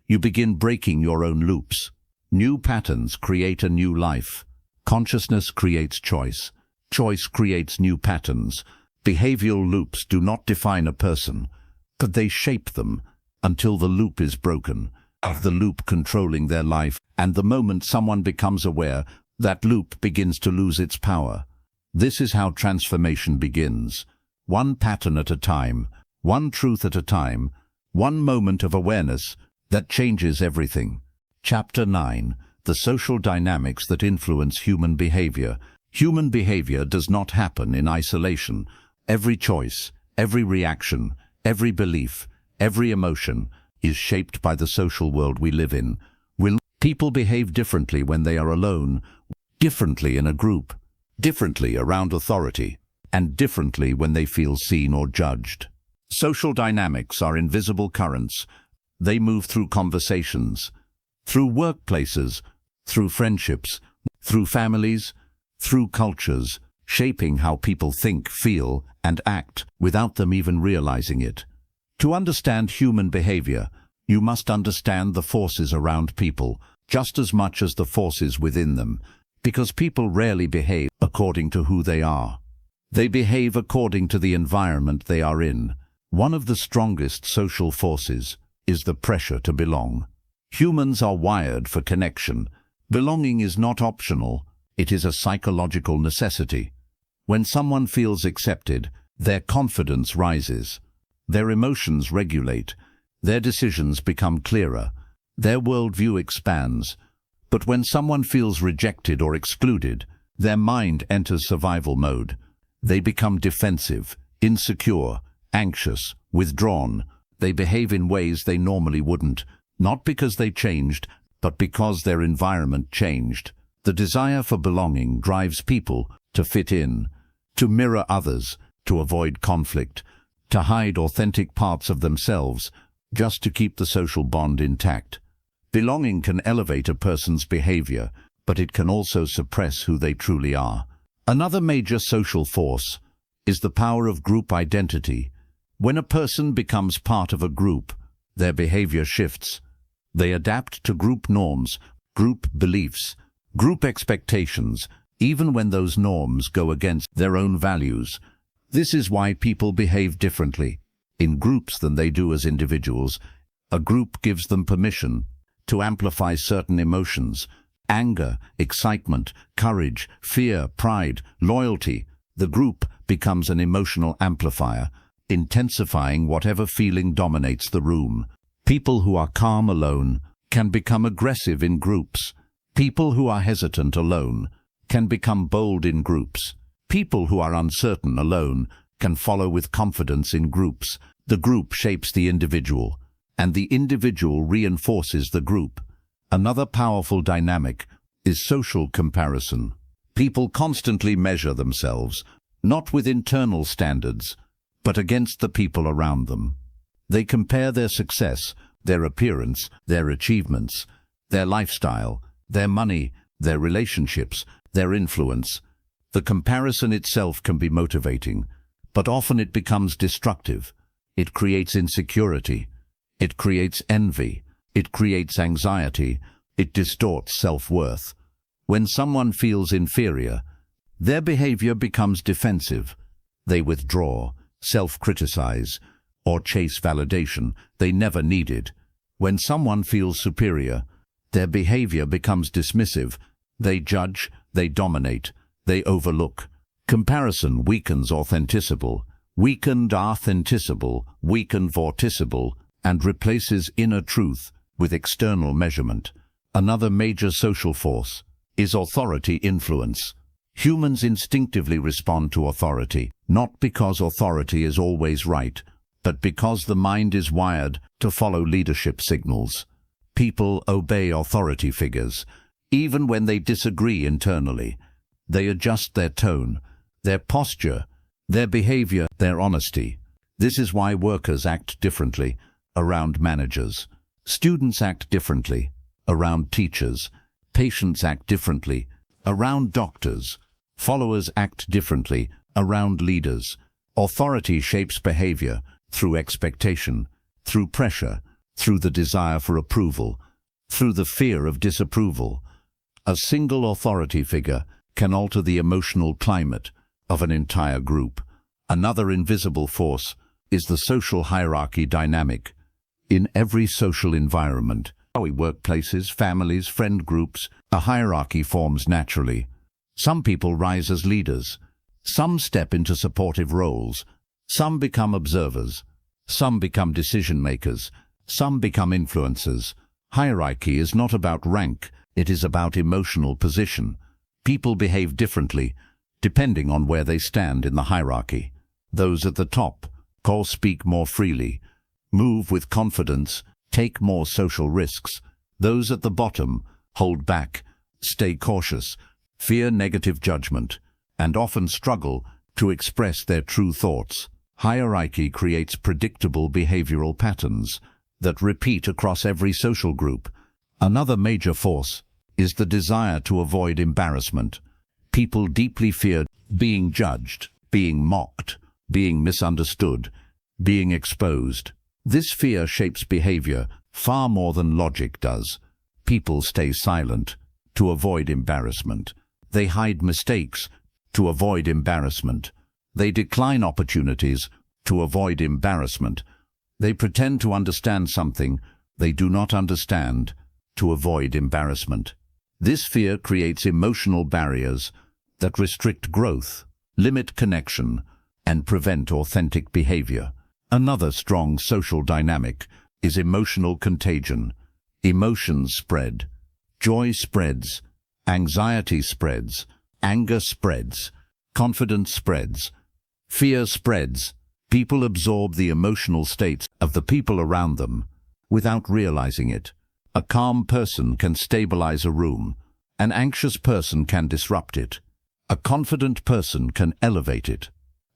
you begin breaking your own loops. New patterns create a new life. Consciousness creates choice. Choice creates new patterns. Behavioral loops do not define a person, but they shape them until the loop is broken, of the loop controlling their life, and the moment someone becomes aware, that loop begins to lose its power. This is how transformation begins. One pattern at a time, one truth at a time, one moment of awareness that changes everything. Chapter 9. The social dynamics that influence human behavior. Human behavior does not happen in isolation. Every choice, every reaction, every belief, every emotion is shaped by the social world we live in. People behave differently when they are alone, differently in a group, differently around authority, and differently when they feel seen or judged. Social dynamics are invisible currents. They move through conversations, through workplaces, through friendships, through families, through cultures, shaping how people think, feel, and act without them even realizing it. To understand human behavior, you must understand the forces around people just as much as the forces within them, because people rarely behave according to who they are. They behave according to the environment they are in. One of the strongest social forces is the pressure to belong. Humans are wired for connection. Belonging is not optional, it is a psychological necessity. When someone feels accepted, their confidence rises. Their emotions regulate. Their decisions become clearer. Their worldview expands. But when someone feels rejected or excluded, their mind enters survival mode. They become defensive, insecure, anxious, withdrawn. They behave in ways they normally wouldn't, not because they changed, but because their environment changed. The desire for belonging drives people to fit in, to mirror others, to avoid conflict, to hide authentic parts of themselves, just to keep the social bond intact. Belonging can elevate a person's behavior, but it can also suppress who they truly are. Another major social force is the power of group identity. When a person becomes part of a group, their behavior shifts. They adapt to group norms, group beliefs, group expectations, even when those norms go against their own values. This is why people behave differently in groups than they do as individuals. A group gives them permission to amplify certain emotions: anger, excitement, courage, fear, pride, loyalty. The group becomes an emotional amplifier, intensifying whatever feeling dominates the room. People who are calm alone can become aggressive in groups. People who are hesitant alone can become bold in groups. People who are uncertain alone can follow with confidence in groups. The group shapes the individual, and the individual reinforces the group. Another powerful dynamic is social comparison. People constantly measure themselves, not with internal standards, but against the people around them. They compare their success, their appearance, their achievements, their lifestyle, their money, their relationships, their influence. The comparison itself can be motivating, but often it becomes destructive. It creates insecurity. It creates envy. It creates anxiety. It distorts self-worth. When someone feels inferior, their behavior becomes defensive. They withdraw, self-criticize, or chase validation they never needed. When someone feels superior, their behavior becomes dismissive. They judge, they dominate, they overlook. Comparison weakens weakened vorticible, and replaces inner truth with external measurement. Another major social force is authority influence. Humans instinctively respond to authority, not because authority is always right, but because the mind is wired to follow leadership signals. People obey authority figures, even when they disagree internally. They adjust their tone, their posture, their behavior, their honesty. This is why workers act differently around managers. Students act differently around teachers. Patients act differently around doctors. Followers act differently around leaders. Authority shapes behavior through expectation, through pressure, through the desire for approval, through the fear of disapproval. A single authority figure can alter the emotional climate of an entire group. Another invisible force is the social hierarchy dynamic. In every social environment, workplaces, families, friend groups, a hierarchy forms naturally. Some people rise as leaders. Some step into supportive roles. Some become observers. Some become decision makers. Some become influencers. Hierarchy is not about rank, it is about emotional position. People behave differently depending on where they stand in the hierarchy. Those at the top speak more freely, move with confidence, take more social risks. Those at the bottom hold back, stay cautious, fear negative judgment, and often struggle to express their true thoughts. Hierarchy creates predictable behavioral patterns that repeat across every social group. Another major force is the desire to avoid embarrassment. People deeply fear being judged, being mocked, being misunderstood, being exposed. This fear shapes behavior far more than logic does. People stay silent to avoid embarrassment. They hide mistakes to avoid embarrassment. They decline opportunities to avoid embarrassment. They pretend to understand something they do not understand to avoid embarrassment. This fear creates emotional barriers that restrict growth, limit connection, and prevent authentic behavior. Another strong social dynamic is emotional contagion. Emotions spread. Joy spreads. Anxiety spreads. Anger spreads. Confidence spreads. Fear spreads. People absorb the emotional states of the people around them without realizing it. A calm person can stabilize a room. An anxious person can disrupt it. A confident person can elevate it.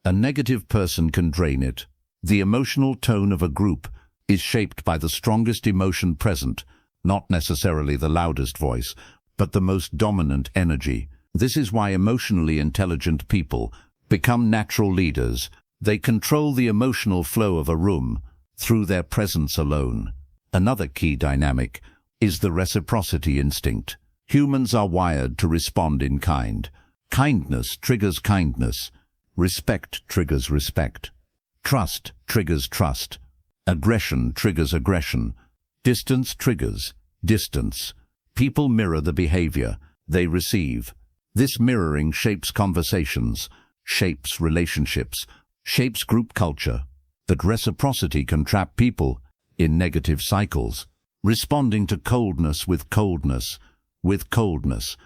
A negative person can drain it. The emotional tone of a group is shaped by the strongest emotion present, not necessarily the loudest voice, but the most dominant energy. This is why emotionally intelligent people become natural leaders. They control the emotional flow of a room through their presence alone. Another key dynamic is the reciprocity instinct. Humans are wired to respond in kind. Kindness triggers kindness. Respect triggers respect. Trust triggers trust. Aggression triggers aggression. Distance triggers distance. People mirror the behavior they receive. This mirroring shapes conversations, shapes relationships, shapes group culture. But reciprocity can trap people in negative cycles. Responding to coldness with coldness, with coldness.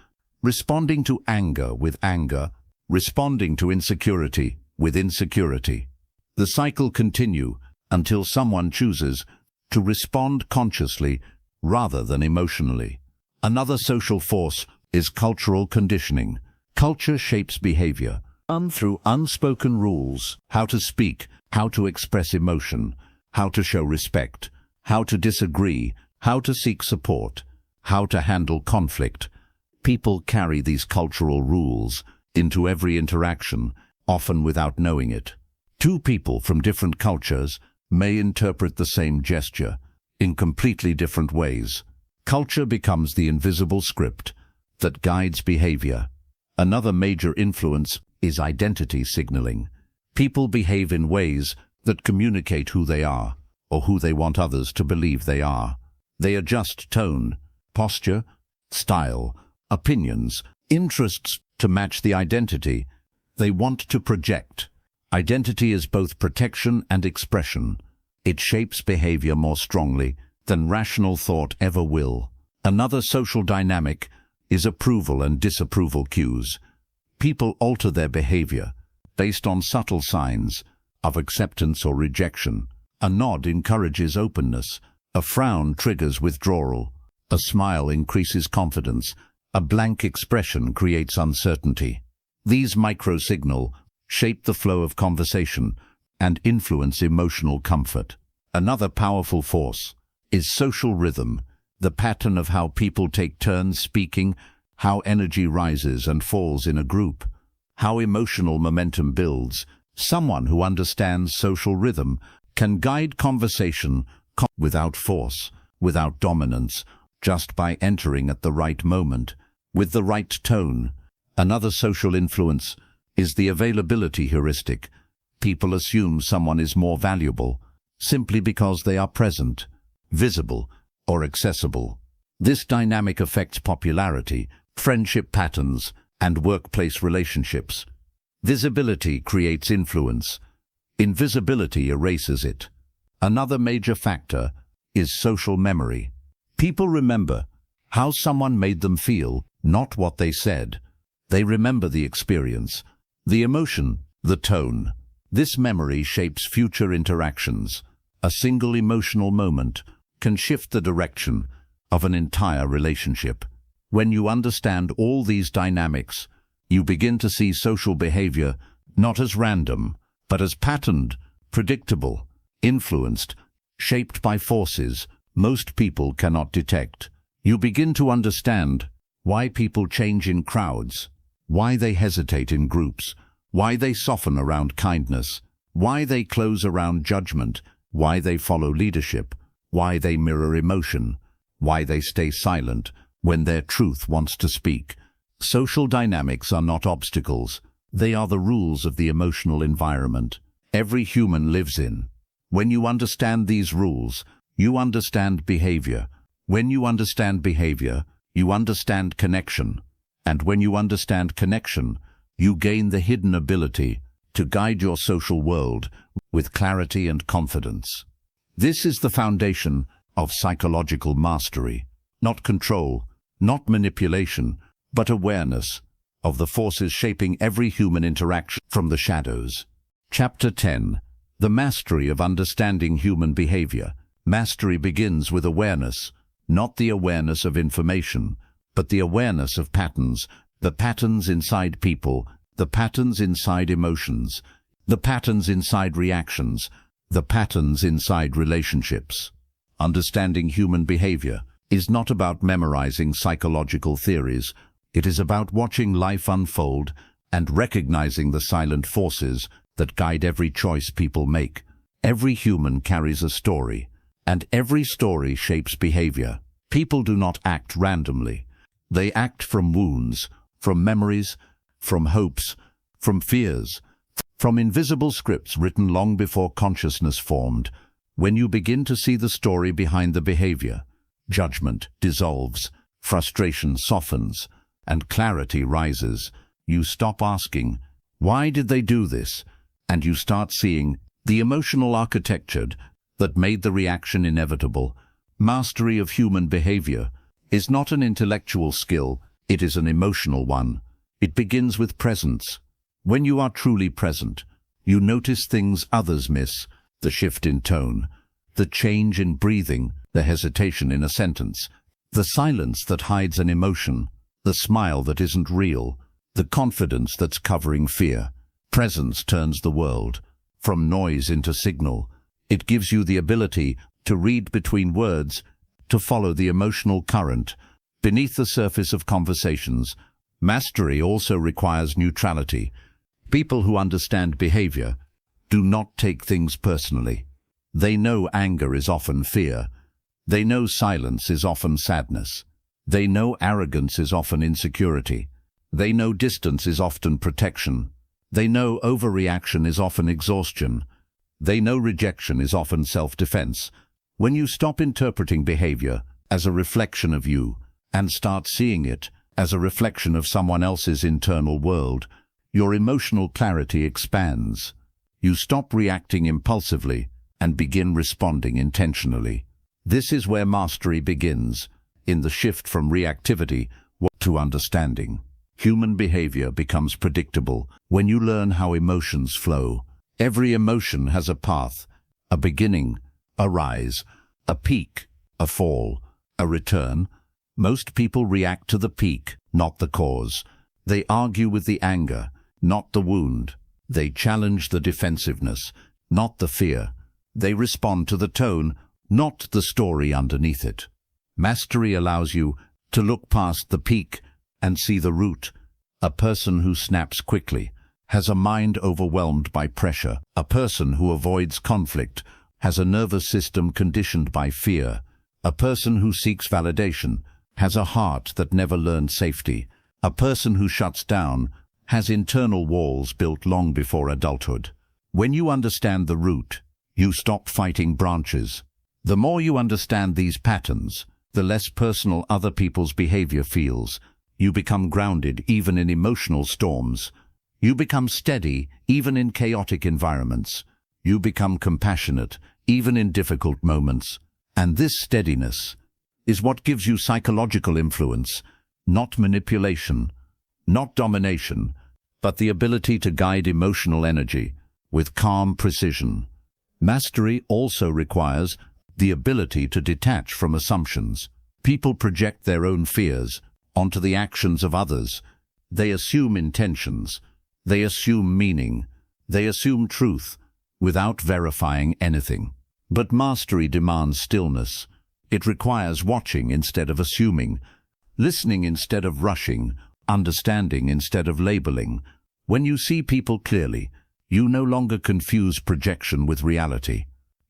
Responding to anger with anger. Responding to insecurity with insecurity. The cycle continues until someone chooses to respond consciously rather than emotionally. Another social force is cultural conditioning. Culture shapes behavior through unspoken rules: how to speak, how to express emotion, how to show respect, how to disagree, how to seek support, how to handle conflict. People carry these cultural rules into every interaction, often without knowing it. Two people from different cultures may interpret the same gesture in completely different ways. Culture becomes the invisible script that guides behavior. Another major influence is identity signaling. People behave in ways that communicate who they are, or who they want others to believe they are. They adjust tone, posture, style, opinions, interests to match the identity they want to project. Identity is both protection and expression. It shapes behavior more strongly than rational thought ever will. Another social dynamic is approval and disapproval cues. People alter their behavior based on subtle signs of acceptance or rejection. A nod encourages openness. A frown triggers withdrawal. A smile increases confidence. A blank expression creates uncertainty. These micro-signals shape the flow of conversation and influence emotional comfort. Another powerful force is social rhythm, the pattern of how people take turns speaking, how energy rises and falls in a group, how emotional momentum builds. Someone who understands social rhythm can guide conversation without force, without dominance, just by entering at the right moment, with the right tone. Another social influence is the availability heuristic. People assume someone is more valuable simply because they are present, visible, or accessible. This dynamic affects popularity, friendship patterns, and workplace relationships. Visibility creates influence. Invisibility erases it. Another major factor is social memory. People remember how someone made them feel, not what they said. They remember the experience, the emotion, the tone. This memory shapes future interactions. A single emotional moment can shift the direction of an entire relationship. When you understand all these dynamics, you begin to see social behavior not as random, but as patterned, predictable, influenced, shaped by forces most people cannot detect. You begin to understand why people change in crowds, why they hesitate in groups, why they soften around kindness, why they close around judgment, why they follow leadership, why they mirror emotion, why they stay silent when their truth wants to speak. Social dynamics are not obstacles. They are the rules of the emotional environment every human lives in. When you understand these rules, you understand behavior. When you understand behavior, you understand connection. And when you understand connection, you gain the hidden ability to guide your social world with clarity and confidence. This is the foundation of psychological mastery, not control, not manipulation, but awareness of the forces shaping every human interaction from the shadows. Chapter 10. The Mastery of Understanding Human Behavior. Mastery begins with awareness, not the awareness of information, but the awareness of patterns, the patterns inside people, the patterns inside emotions, the patterns inside reactions, the patterns inside relationships. Understanding human behavior is not about memorizing psychological theories. It is about watching life unfold and recognizing the silent forces that guide every choice people make. Every human carries a story, and every story shapes behavior. People do not act randomly. They act from wounds, from memories, from hopes, from fears, from invisible scripts written long before consciousness formed. When you begin to see the story behind the behavior, judgment dissolves, frustration softens, and clarity rises. You stop asking, "Why did they do this?" and you start seeing the emotional architecture that made the reaction inevitable. Mastery of human behavior is not an intellectual skill, it is an emotional one. It begins with presence. When you are truly present, you notice things others miss: the shift in tone, the change in breathing, the hesitation in a sentence, the silence that hides an emotion, the smile that isn't real, the confidence that's covering fear. Presence turns the world from noise into signal. It gives you the ability to read between words, to follow the emotional current beneath the surface of conversations. Mastery also requires neutrality. People who understand behavior do not take things personally. They know anger is often fear. They know silence is often sadness. They know arrogance is often insecurity. They know distance is often protection. They know overreaction is often exhaustion. They know rejection is often self-defense. When you stop interpreting behavior as a reflection of you and start seeing it as a reflection of someone else's internal world, your emotional clarity expands. You stop reacting impulsively and begin responding intentionally. This is where mastery begins, in the shift from reactivity to understanding. Human behavior becomes predictable when you learn how emotions flow. Every emotion has a path, a beginning, a rise, a peak, a fall, a return. Most people react to the peak, not the cause. They argue with the anger, not the wound. They challenge the defensiveness, not the fear. They respond to the tone, not the story underneath it. Mastery allows you to look past the peak and see the root. A person who snaps quickly has a mind overwhelmed by pressure. A person who avoids conflict has a nervous system conditioned by fear. A person who seeks validation has a heart that never learned safety. A person who shuts down has internal walls built long before adulthood. When you understand the root, you stop fighting branches. The more you understand these patterns, the less personal other people's behavior feels. You become grounded even in emotional storms. You become steady even in chaotic environments. You become compassionate even in difficult moments. And this steadiness is what gives you psychological influence, not manipulation, not domination, but the ability to guide emotional energy with calm precision. Mastery also requires the ability to detach from assumptions. People project their own fears onto the actions of others. They assume intentions. They assume meaning. They assume truth without verifying anything. But mastery demands stillness. It requires watching instead of assuming, listening instead of rushing, understanding instead of labeling. When you see people clearly, you no longer confuse projection with reality.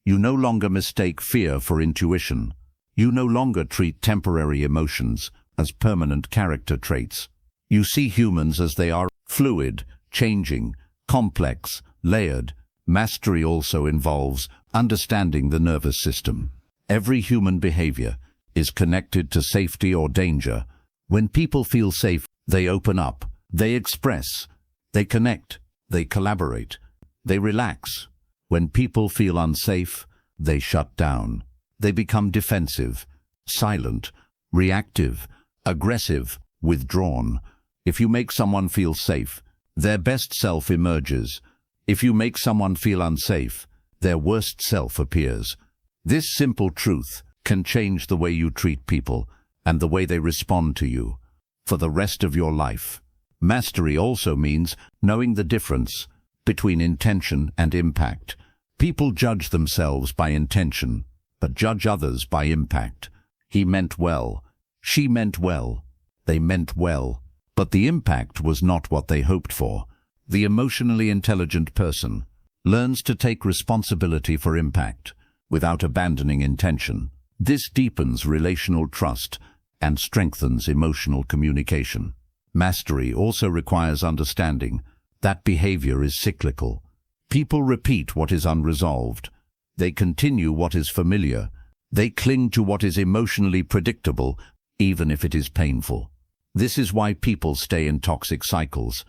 You no longer mistake fear for intuition. You no longer treat temporary emotions as permanent character traits. You see humans as they are: fluid, changing, complex, layered. Mastery also involves understanding the nervous system. Every human behavior is connected to safety or danger. When people feel safe, they open up, they express, they connect, they collaborate, they relax. When people feel unsafe, they shut down. They become defensive, silent, reactive, aggressive, withdrawn. If you make someone feel safe, their best self emerges. If you make someone feel unsafe, their worst self appears. This simple truth can change the way you treat people and the way they respond to you for the rest of your life. Mastery also means knowing the difference between intention and impact. People judge themselves by intention, but judge others by impact. He meant well. She meant well. They meant well. but the impact was not what they hoped for. The emotionally intelligent person learns to take responsibility for impact without abandoning intention. This deepens relational trust and strengthens emotional communication. Mastery also requires understanding that behavior is cyclical. People repeat what is unresolved. They continue what is familiar. They cling to what is emotionally predictable, even if it is painful. This is why people stay in toxic cycles.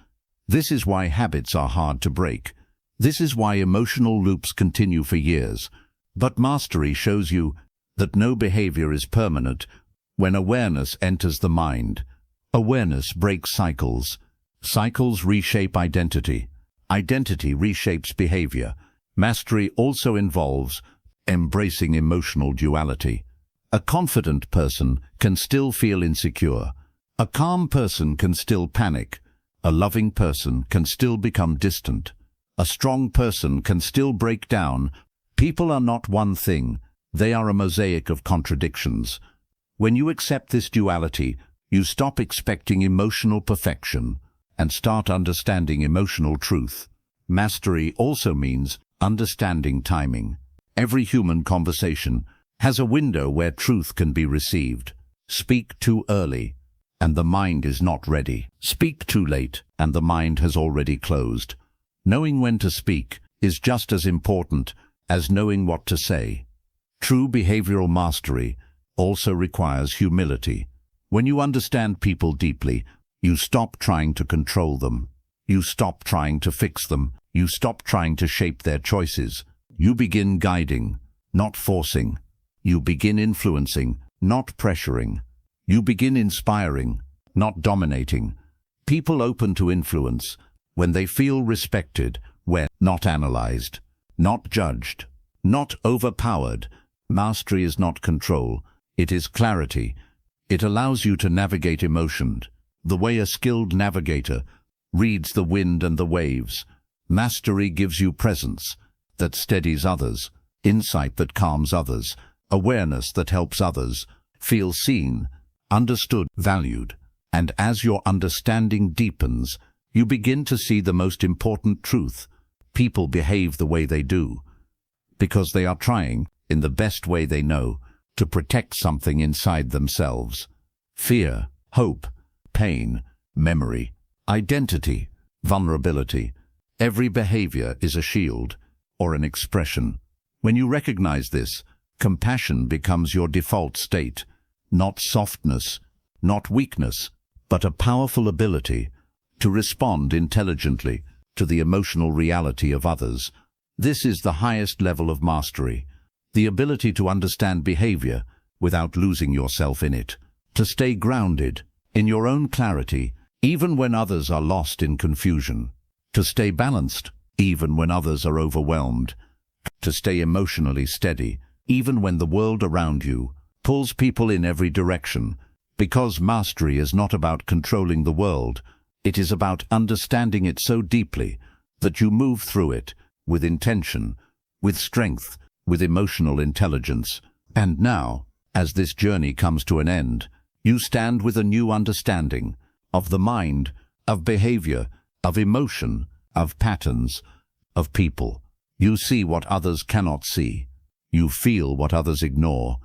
This is why habits are hard to break. This is why emotional loops continue for years. But mastery shows you that no behavior is permanent. When awareness enters the mind, awareness breaks cycles. Cycles reshape identity. Identity reshapes behavior. Mastery also involves embracing emotional duality. A confident person can still feel insecure. A calm person can still panic. A loving person can still become distant. A strong person can still break down. People are not one thing. They are a mosaic of contradictions. When you accept this duality, you stop expecting emotional perfection and start understanding emotional truth. Mastery also means understanding timing. Every human conversation has a window where truth can be received. Speak too early, and the mind is not ready. Speak too late, and the mind has already closed. Knowing when to speak is just as important as knowing what to say. True behavioral mastery also requires humility. When you understand people deeply, you stop trying to control them. You stop trying to fix them. You stop trying to shape their choices. You begin guiding, not forcing. You begin influencing, not pressuring. You begin inspiring, not dominating. People open to influence when they feel respected, when not analyzed, not judged, not overpowered. Mastery is not control, it is clarity. It allows you to navigate emotion, the way a skilled navigator reads the wind and the waves. Mastery gives you presence that steadies others, insight that calms others, awareness that helps others feel seen, understood, valued. And as your understanding deepens, you begin to see the most important truth. People behave the way they do because they are trying, in the best way they know, to protect something inside themselves. Fear, hope, pain, memory, identity, vulnerability. Every behavior is a shield or an expression. When you recognize this, compassion becomes your default state. Not softness, not weakness, but a powerful ability to respond intelligently to the emotional reality of others. This is the highest level of mastery, the ability to understand behavior without losing yourself in it, to stay grounded in your own clarity even when others are lost in confusion, to stay balanced even when others are overwhelmed, to stay emotionally steady even when the world around you pulls people in every direction. Because mastery is not about controlling the world, it is about understanding it so deeply that you move through it with intention, with strength, with emotional intelligence. And now, as this journey comes to an end, you stand with a new understanding of the mind, of behavior, of emotion, of patterns, of people. You see what others cannot see. You feel what others ignore.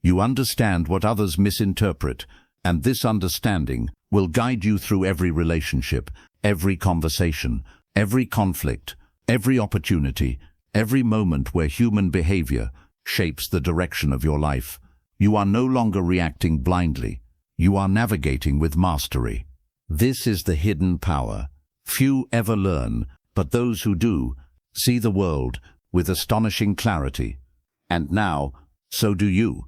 You understand what others misinterpret, and this understanding will guide you through every relationship, every conversation, every conflict, every opportunity, every moment where human behavior shapes the direction of your life. You are no longer reacting blindly. You are navigating with mastery. This is the hidden power. Few ever learn, but those who do see the world with astonishing clarity. And now, so do you.